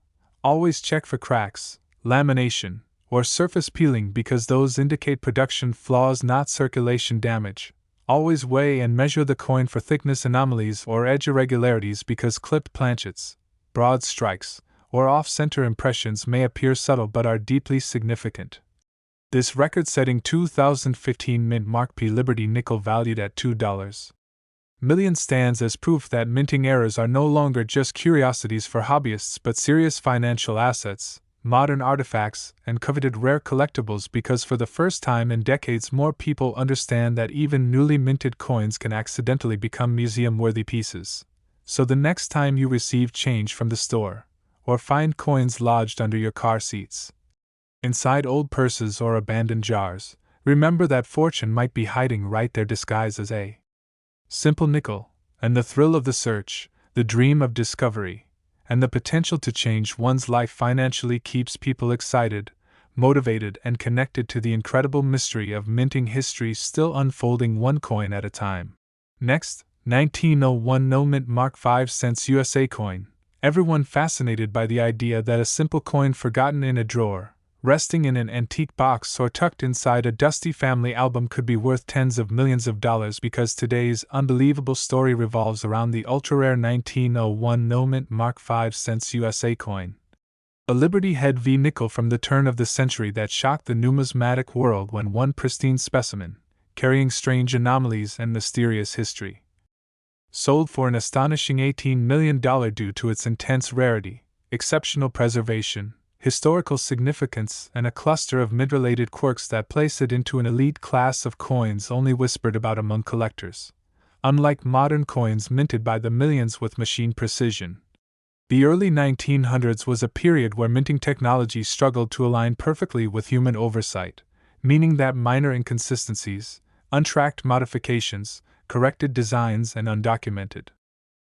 Always check for cracks, lamination, or surface peeling because those indicate production flaws not circulation damage. Always weigh and measure the coin for thickness anomalies or edge irregularities because clipped planchets, broad strikes, or off-center impressions may appear subtle but are deeply significant. This record-setting 2015 mint Mark P Liberty nickel valued at $2 million stands as proof that minting errors are no longer just curiosities for hobbyists but serious financial assets, modern artifacts, and coveted rare collectibles because for the first time in decades more people understand that even newly minted coins can accidentally become museum-worthy pieces. So the next time you receive change from the store, or find coins lodged under your car seats, inside old purses or abandoned jars, remember that fortune might be hiding right there disguised as a simple nickel, and the thrill of the search, the dream of discovery, and the potential to change one's life financially keeps people excited, motivated, and connected to the incredible mystery of minting history still unfolding one coin at a time. Next, 1901 no mint Mark 5 cents USA coin. Everyone fascinated by the idea that a simple coin forgotten in a drawer, resting in an antique box or tucked inside a dusty family album could be worth tens of millions of dollars because today's unbelievable story revolves around the ultra-rare 1901 no mint Mark 5 cents USA coin. A Liberty Head V nickel from the turn of the century that shocked the numismatic world when one pristine specimen, carrying strange anomalies and mysterious history, sold for an astonishing $18 million due to its intense rarity, exceptional preservation, historical significance, and a cluster of mint-related quirks that place it into an elite class of coins only whispered about among collectors. Unlike modern coins minted by the millions with machine precision, the early 1900s was a period where minting technology struggled to align perfectly with human oversight, meaning that minor inconsistencies, untracked modifications, corrected designs, and undocumented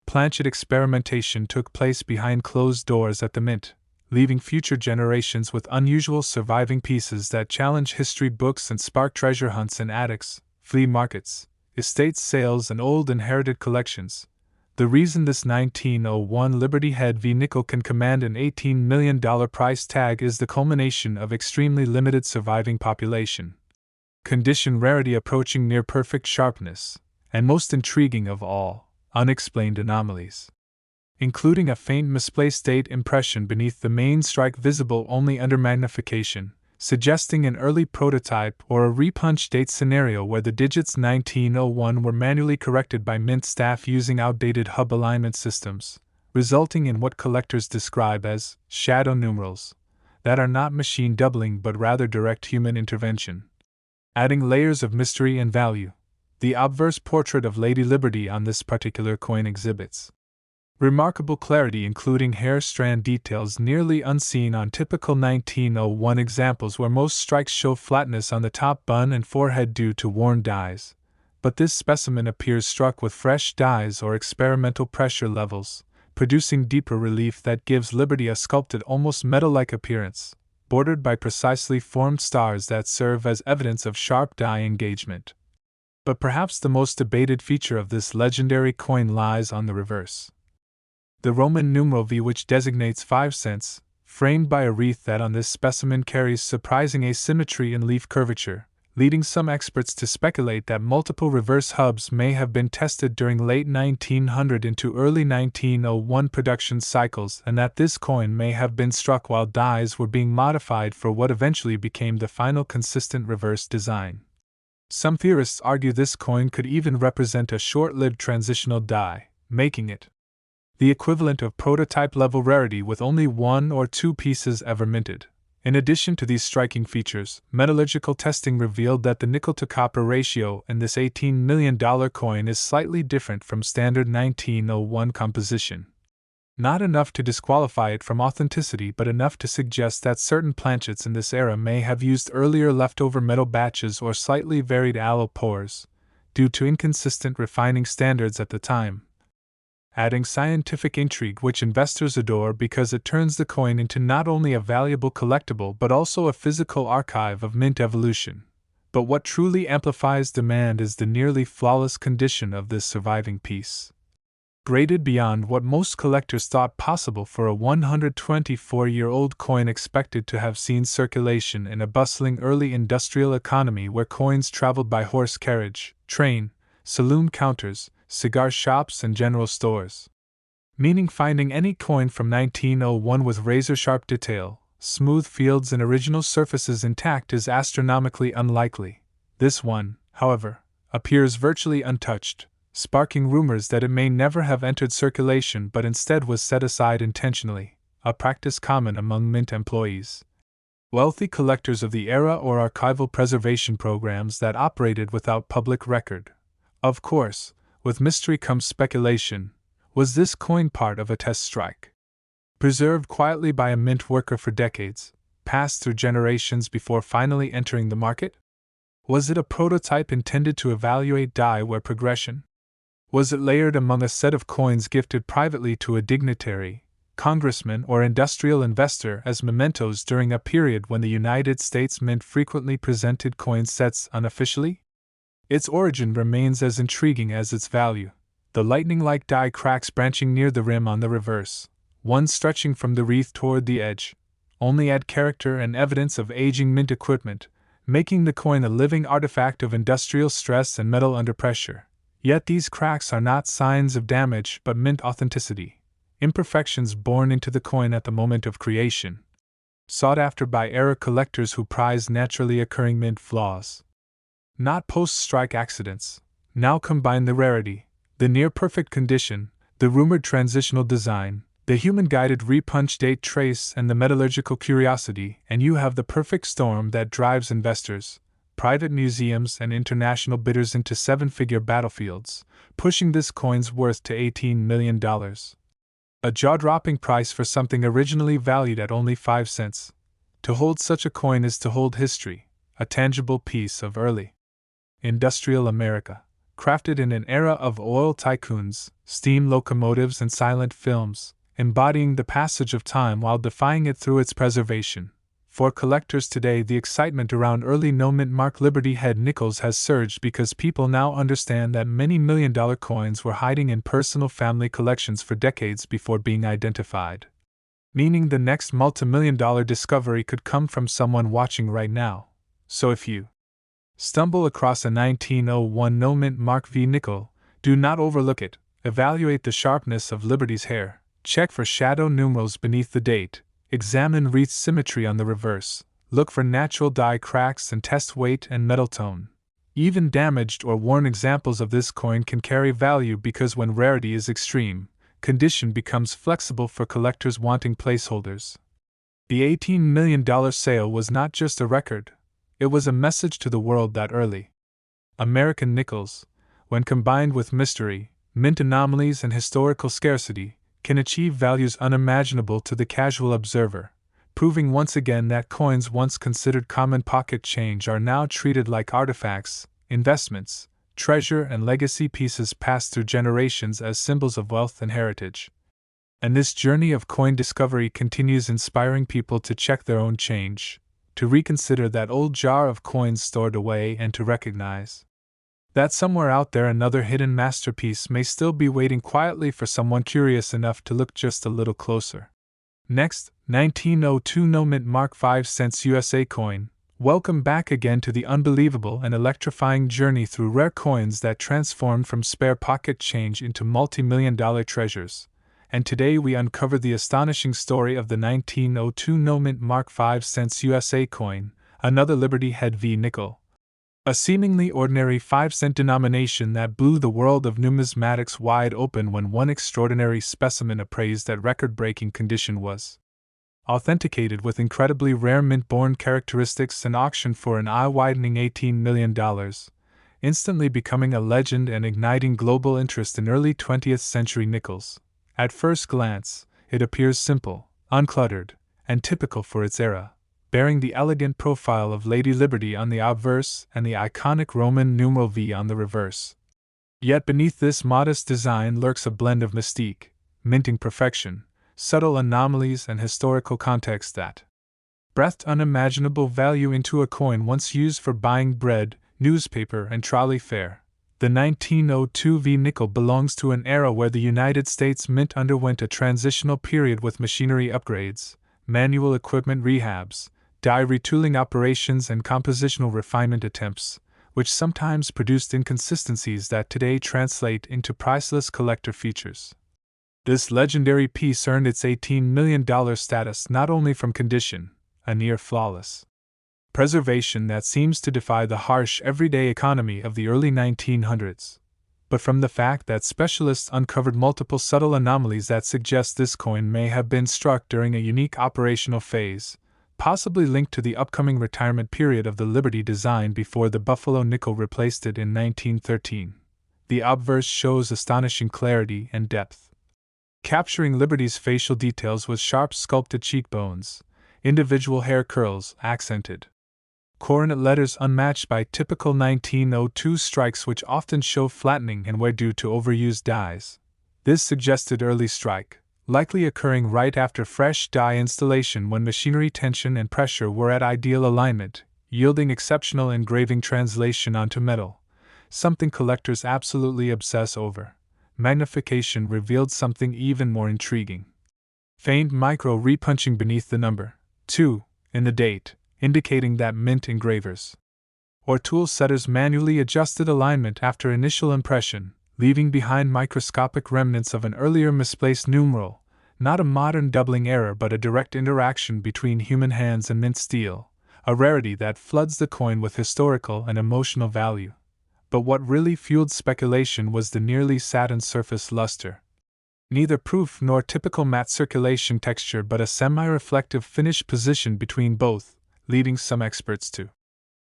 planchet experimentation took place behind closed doors at the mint, leaving future generations with unusual surviving pieces that challenge history books and spark treasure hunts in attics, flea markets, estate sales, and old inherited collections. The reason this 1901 Liberty Head V nickel can command an $18 million price tag is the culmination of extremely limited surviving population condition, rarity approaching near perfect sharpness, and most intriguing of all, unexplained anomalies, including a faint misplaced date impression beneath the main strike visible only under magnification, suggesting an early prototype or a repunch date scenario where the digits 1901 were manually corrected by mint staff using outdated hub alignment systems, resulting in what collectors describe as shadow numerals that are not machine doubling but rather direct human intervention, adding layers of mystery and value. The obverse portrait of Lady Liberty on this particular coin exhibits remarkable clarity, including hair strand details nearly unseen on typical 1901 examples where most strikes show flatness on the top bun and forehead due to worn dies, but this specimen appears struck with fresh dies or experimental pressure levels, producing deeper relief that gives Liberty a sculpted, almost metal-like appearance, bordered by precisely formed stars that serve as evidence of sharp die engagement. But perhaps the most debated feature of this legendary coin lies on the reverse. The Roman numeral V, which designates 5 cents, framed by a wreath that on this specimen carries surprising asymmetry and leaf curvature, leading some experts to speculate that multiple reverse hubs may have been tested during late 1900 into early 1901 production cycles, and that this coin may have been struck while dies were being modified for what eventually became the final consistent reverse design. Some theorists argue this coin could even represent a short-lived transitional die, making it the equivalent of prototype-level rarity with only 1 or 2 pieces ever minted. In addition to these striking features, metallurgical testing revealed that the nickel-to-copper ratio in this $18 million coin is slightly different from standard 1901 composition. Not enough to disqualify it from authenticity, but enough to suggest that certain planchets in this era may have used earlier leftover metal batches or slightly varied alloy pores, due to inconsistent refining standards at the time, adding scientific intrigue which investors adore because it turns the coin into not only a valuable collectible but also a physical archive of mint evolution. But what truly amplifies demand is the nearly flawless condition of this surviving piece. Graded beyond what most collectors thought possible for a 124-year-old coin expected to have seen circulation in a bustling early industrial economy where coins traveled by horse carriage, train, saloon counters, cigar shops, and general stores. Meaning finding any coin from 1901 with razor-sharp detail, smooth fields, and original surfaces intact is astronomically unlikely. This one, however, appears virtually untouched, sparking rumors that it may never have entered circulation but instead was set aside intentionally, a practice common among mint employees, wealthy collectors of the era, or archival preservation programs that operated without public record. Of course, with mystery comes speculation. Was this coin part of a test strike, preserved quietly by a mint worker for decades, passed through generations before finally entering the market? Was it a prototype intended to evaluate die wear progression? Was it layered among a set of coins gifted privately to a dignitary, congressman, or industrial investor as mementos during a period when the United States Mint frequently presented coin sets unofficially? Its origin remains as intriguing as its value. The lightning-like die cracks branching near the rim on the reverse, one stretching from the wreath toward the edge, only add character and evidence of aging mint equipment, making the coin a living artifact of industrial stress and metal under pressure. Yet these cracks are not signs of damage but mint authenticity, imperfections born into the coin at the moment of creation, sought after by era collectors who prize naturally occurring mint flaws, not post-strike accidents. Now combine the rarity, the near-perfect condition, the rumored transitional design, the human-guided repunch date trace and the metallurgical curiosity, and you have the perfect storm that drives investors, private museums, and international bidders into seven-figure battlefields, pushing this coin's worth to $18 million. A jaw-dropping price for something originally valued at only 5 cents. To hold such a coin is to hold history, a tangible piece of early industrial America, crafted in an era of oil tycoons, steam locomotives, and silent films, embodying the passage of time while defying it through its preservation. For collectors today, the excitement around early no-mint mark Liberty Head nickels has surged because people now understand that many million-dollar coins were hiding in personal family collections for decades before being identified. Meaning the next multi-million-dollar discovery could come from someone watching right now. So if you stumble across a 1901 no-mint mark V nickel, do not overlook it. Evaluate the sharpness of Liberty's hair, check for shadow numerals beneath the date, examine wreath symmetry on the reverse, look for natural die cracks, and test weight and metal tone. Even damaged or worn examples of this coin can carry value because when rarity is extreme, condition becomes flexible for collectors wanting placeholders. The $18 million sale was not just a record, it was a message to the world that early American nickels, when combined with mystery, mint anomalies, and historical scarcity, can achieve values unimaginable to the casual observer, proving once again that coins once considered common pocket change are now treated like artifacts, investments, treasure, and legacy pieces passed through generations as symbols of wealth and heritage. And this journey of coin discovery continues, inspiring people to check their own change, to reconsider that old jar of coins stored away, and to recognize that somewhere out there another hidden masterpiece may still be waiting quietly for someone curious enough to look just a little closer. Next, 1902 no-mint mark 5 cents USA coin. Welcome back again to the unbelievable and electrifying journey through rare coins that transformed from spare pocket change into multi-million-dollar treasures. And today we uncover the astonishing story of the 1902 no-mint mark 5 cents USA coin, another Liberty Head V nickel. A seemingly ordinary 5-cent denomination that blew the world of numismatics wide open when one extraordinary specimen appraised at record-breaking condition was authenticated with incredibly rare mint-born characteristics and auctioned for an eye-widening $18 million, instantly becoming a legend and igniting global interest in early 20th century nickels. At first glance, it appears simple, uncluttered, and typical for its era, bearing the elegant profile of Lady Liberty on the obverse and the iconic Roman numeral V on the reverse. Yet beneath this modest design lurks a blend of mystique, minting perfection, subtle anomalies, and historical context that breathed unimaginable value into a coin once used for buying bread, newspaper, and trolley fare. The 1902 V nickel belongs to an era where the United States Mint underwent a transitional period with machinery upgrades, manual equipment rehabs, die retooling operations, and compositional refinement attempts, which sometimes produced inconsistencies that today translate into priceless collector features. This legendary piece earned its $18 million status not only from condition, a near flawless preservation that seems to defy the harsh everyday economy of the early 1900s, but from the fact that specialists uncovered multiple subtle anomalies that suggest this coin may have been struck during a unique operational phase, possibly linked to the upcoming retirement period of the Liberty design before the Buffalo nickel replaced it in 1913. The obverse shows astonishing clarity and depth, capturing Liberty's facial details with sharp sculpted cheekbones, individual hair curls, accented coronet letters unmatched by typical 1902 strikes which often show flattening and wear due to overused dies. This suggested early strike, likely occurring right after fresh die installation when machinery tension and pressure were at ideal alignment, yielding exceptional engraving translation onto metal, something collectors absolutely obsess over. Magnification revealed something even more intriguing. Faint micro-repunching beneath the number 2 in the date, indicating that mint engravers or tool setters manually adjusted alignment after initial impression, leaving behind microscopic remnants of an earlier misplaced numeral, not a modern doubling error but a direct interaction between human hands and mint steel, a rarity that floods the coin with historical and emotional value. But what really fueled speculation was the nearly satin surface luster. Neither proof nor typical matte circulation texture but a semi-reflective finish positioned between both, leading some experts to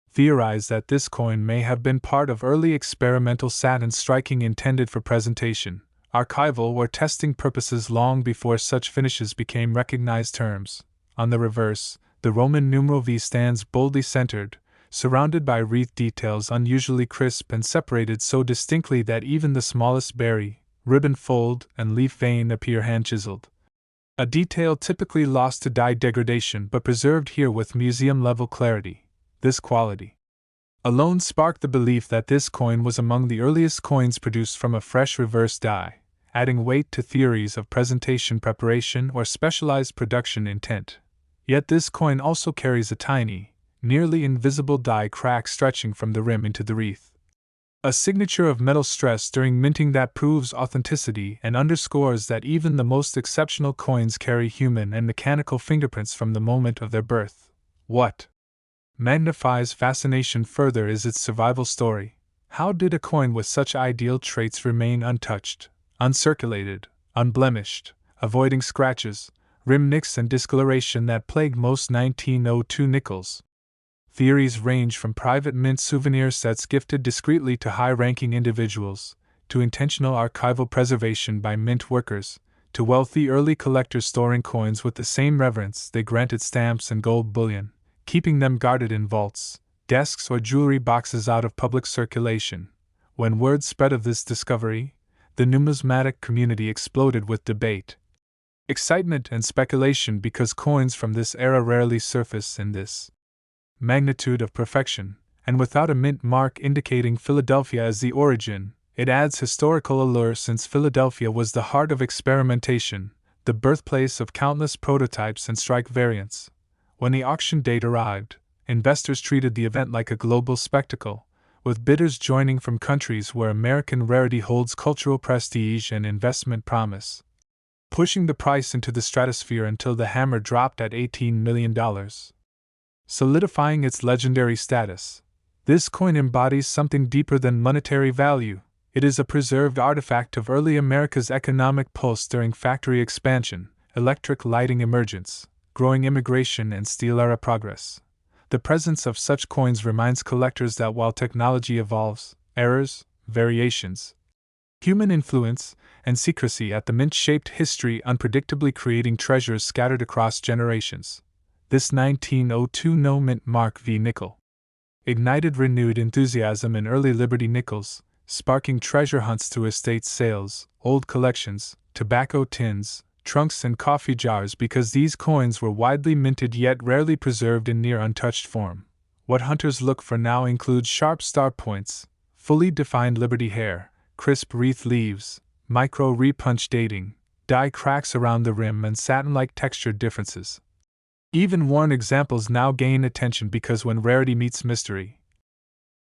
theorize that this coin may have been part of early experimental satin striking intended for presentation, archival or testing purposes long before such finishes became recognized terms. On the reverse, the Roman numeral V stands boldly centered, surrounded by wreath details unusually crisp and separated so distinctly that even the smallest berry, ribbon fold, and leaf vein appear hand-chiseled. A detail typically lost to dye degradation but preserved here with museum-level clarity. This quality alone sparked the belief that this coin was among the earliest coins produced from a fresh reverse dye, adding weight to theories of presentation preparation or specialized production intent. Yet this coin also carries a tiny, nearly invisible dye crack stretching from the rim into the wreath. A signature of metal stress during minting that proves authenticity and underscores that even the most exceptional coins carry human and mechanical fingerprints from the moment of their birth. What magnifies fascination further is its survival story. How did a coin with such ideal traits remain untouched, uncirculated, unblemished, avoiding scratches, rim nicks, and discoloration that plagued most 1902 nickels? Theories range from private mint souvenir sets gifted discreetly to high-ranking individuals, to intentional archival preservation by mint workers, to wealthy early collectors storing coins with the same reverence they granted stamps and gold bullion, keeping them guarded in vaults, desks, or jewelry boxes out of public circulation. When word spread of this discovery, the numismatic community exploded with debate, excitement, and speculation because coins from this era rarely surface in this magnitude of perfection, and without a mint mark indicating Philadelphia as the origin, it adds historical allure since Philadelphia was the heart of experimentation, the birthplace of countless prototypes and strike variants. When the auction date arrived, investors treated the event like a global spectacle, with bidders joining from countries where American rarity holds cultural prestige and investment promise, pushing the price into the stratosphere until the hammer dropped at $18 million. Solidifying its legendary status, this coin embodies something deeper than monetary value. It is a preserved artifact of early America's economic pulse during factory expansion, electric lighting emergence, growing immigration, and steel-era progress. The presence of such coins reminds collectors that while technology evolves, errors, variations, human influence, and secrecy at the mint shaped history, unpredictably creating treasures scattered across generations. This 1902 no mint mark V nickel ignited renewed enthusiasm in early Liberty nickels, sparking treasure hunts through estate sales, old collections, tobacco tins, trunks, and coffee jars because these coins were widely minted yet rarely preserved in near untouched form. What hunters look for now includes sharp star points, fully defined Liberty hair, crisp wreath leaves, micro repunch dating, dye cracks around the rim, and satin-like texture differences. Even worn examples now gain attention because when rarity meets mystery,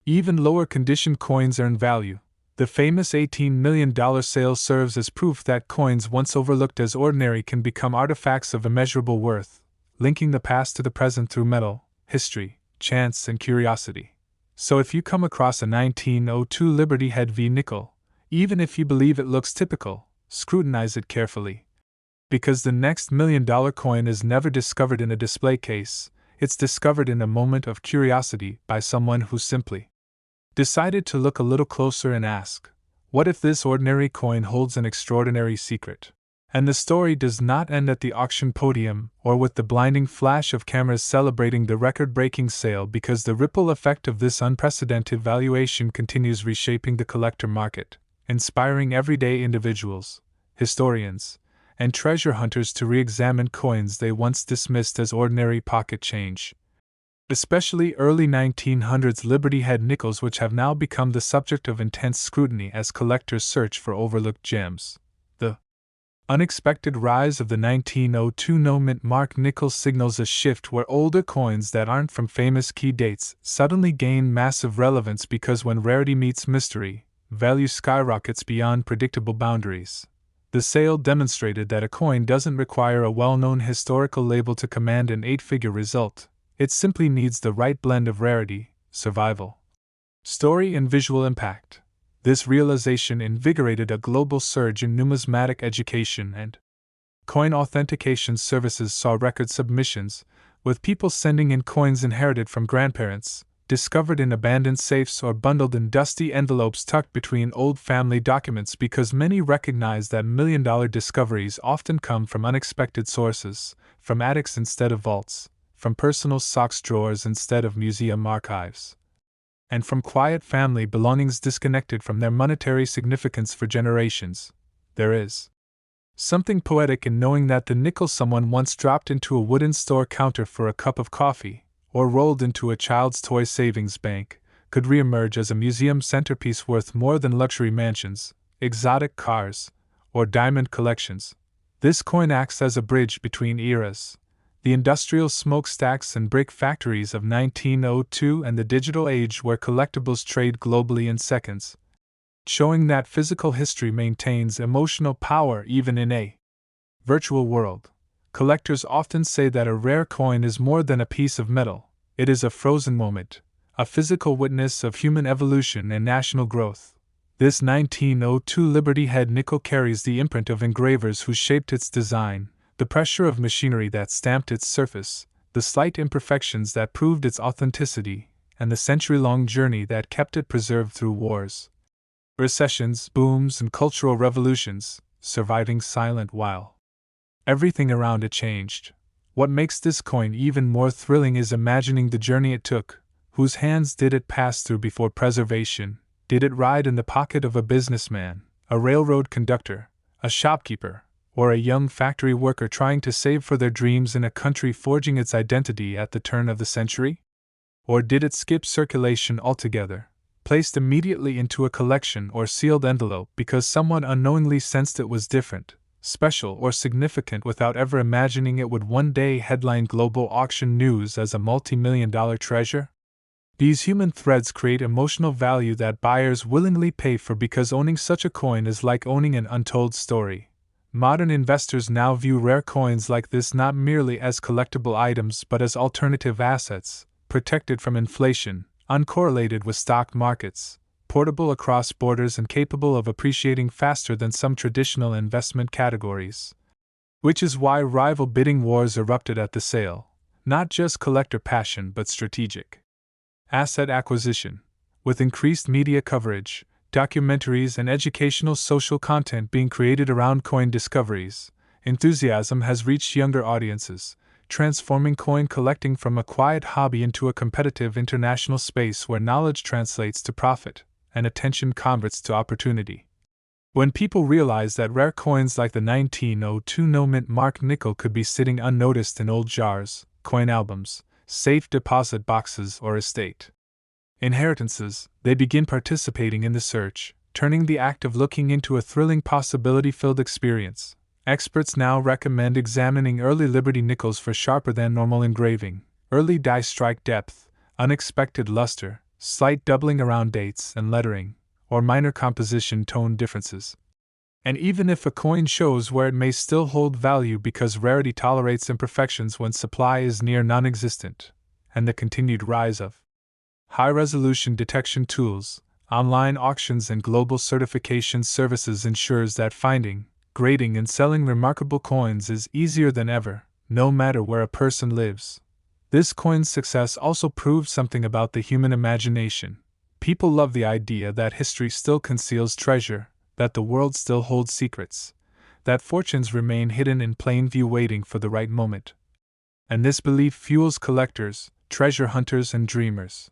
even lower condition coins earn value. The famous $18 million sale serves as proof that coins once overlooked as ordinary can become artifacts of immeasurable worth, linking the past to the present through metal, history, chance, and curiosity. So if you come across a 1902 Liberty Head V nickel, even if you believe it looks typical, scrutinize it carefully. Because the next $1 million coin is never discovered in a display case, it's discovered in a moment of curiosity by someone who simply decided to look a little closer and ask, what if this ordinary coin holds an extraordinary secret? And the story does not end at the auction podium or with the blinding flash of cameras celebrating the record-breaking sale, because the ripple effect of this unprecedented valuation continues reshaping the collector market, inspiring everyday individuals, historians, and treasure hunters to re-examine coins they once dismissed as ordinary pocket change. Especially early 1900s Liberty Head nickels, which have now become the subject of intense scrutiny as collectors search for overlooked gems. The unexpected rise of the 1902 no mint mark nickel signals a shift where older coins that aren't from famous key dates suddenly gain massive relevance because when rarity meets mystery, value skyrockets beyond predictable boundaries. The sale demonstrated that a coin doesn't require a well-known historical label to command an 8-figure result. It simply needs the right blend of rarity, survival, story, and visual impact. This realization invigorated a global surge in numismatic education, and coin authentication services saw record submissions, with people sending in coins inherited from grandparents, discovered in abandoned safes or bundled in dusty envelopes tucked between old family documents, because many recognize that million-dollar discoveries often come from unexpected sources, from attics instead of vaults, from personal socks drawers instead of museum archives, and from quiet family belongings disconnected from their monetary significance for generations. There is something poetic in knowing that the nickel someone once dropped into a wooden store counter for a cup of coffee, or rolled into a child's toy savings bank, could reemerge as a museum centerpiece worth more than luxury mansions, exotic cars, or diamond collections. This coin acts as a bridge between eras, the industrial smokestacks and brick factories of 1902 and the digital age where collectibles trade globally in seconds, showing that physical history maintains emotional power even in a virtual world. Collectors often say that a rare coin is more than a piece of metal. It is a frozen moment, a physical witness of human evolution and national growth. This 1902 Liberty Head nickel carries the imprint of engravers who shaped its design, the pressure of machinery that stamped its surface, the slight imperfections that proved its authenticity, and the century-long journey that kept it preserved through wars, recessions, booms, and cultural revolutions, surviving silent while everything around it changed. What makes this coin even more thrilling is imagining the journey it took. Whose hands did it pass through before preservation? Did it ride in the pocket of a businessman, a railroad conductor, a shopkeeper, or a young factory worker trying to save for their dreams in a country forging its identity at the turn of the century? Or did it skip circulation altogether, placed immediately into a collection or sealed envelope because someone unknowingly sensed it was different, special, or significant without ever imagining it would one day headline global auction news as a multi-million-dollar treasure? These human threads create emotional value that buyers willingly pay for, because owning such a coin is like owning an untold story. Modern investors now view rare coins like this not merely as collectible items but as alternative assets, protected from inflation, uncorrelated with stock markets, portable across borders, and capable of appreciating faster than some traditional investment categories. Which is why rival bidding wars erupted at the sale, not just collector passion but strategic asset acquisition. With increased media coverage, documentaries, and educational social content being created around coin discoveries, enthusiasm has reached younger audiences, transforming coin collecting from a quiet hobby into a competitive international space where knowledge translates to profit and attention converts to opportunity. When people realized that rare coins like the 1902 no-mint mark nickel could be sitting unnoticed in old jars, coin albums, safe deposit boxes, or estate inheritances, they begin participating in the search, turning the act of looking into a thrilling, possibility-filled experience. Experts now recommend examining early Liberty nickels for sharper than normal engraving, early die strike depth, unexpected luster, slight doubling around dates and lettering, or minor composition tone differences. And even if a coin shows where it may still hold value because rarity tolerates imperfections when supply is near non-existent, and the continued rise of high-resolution detection tools, online auctions, and global certification services ensures that finding, grading, and selling remarkable coins is easier than ever, no matter where a person lives. This coin's success also proves something about the human imagination. People love the idea that history still conceals treasure, that the world still holds secrets, that fortunes remain hidden in plain view waiting for the right moment. And this belief fuels collectors, treasure hunters, and dreamers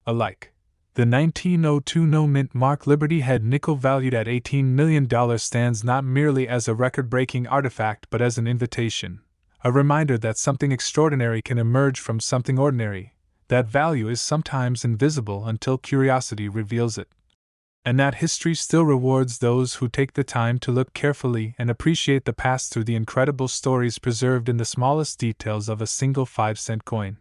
alike. The 1902 no-mint mark Liberty Head nickel valued at $18 million stands not merely as a record-breaking artifact but as an invitation, a reminder that something extraordinary can emerge from something ordinary, that value is sometimes invisible until curiosity reveals it, and that history still rewards those who take the time to look carefully and appreciate the past through the incredible stories preserved in the smallest details of a single 5-cent coin.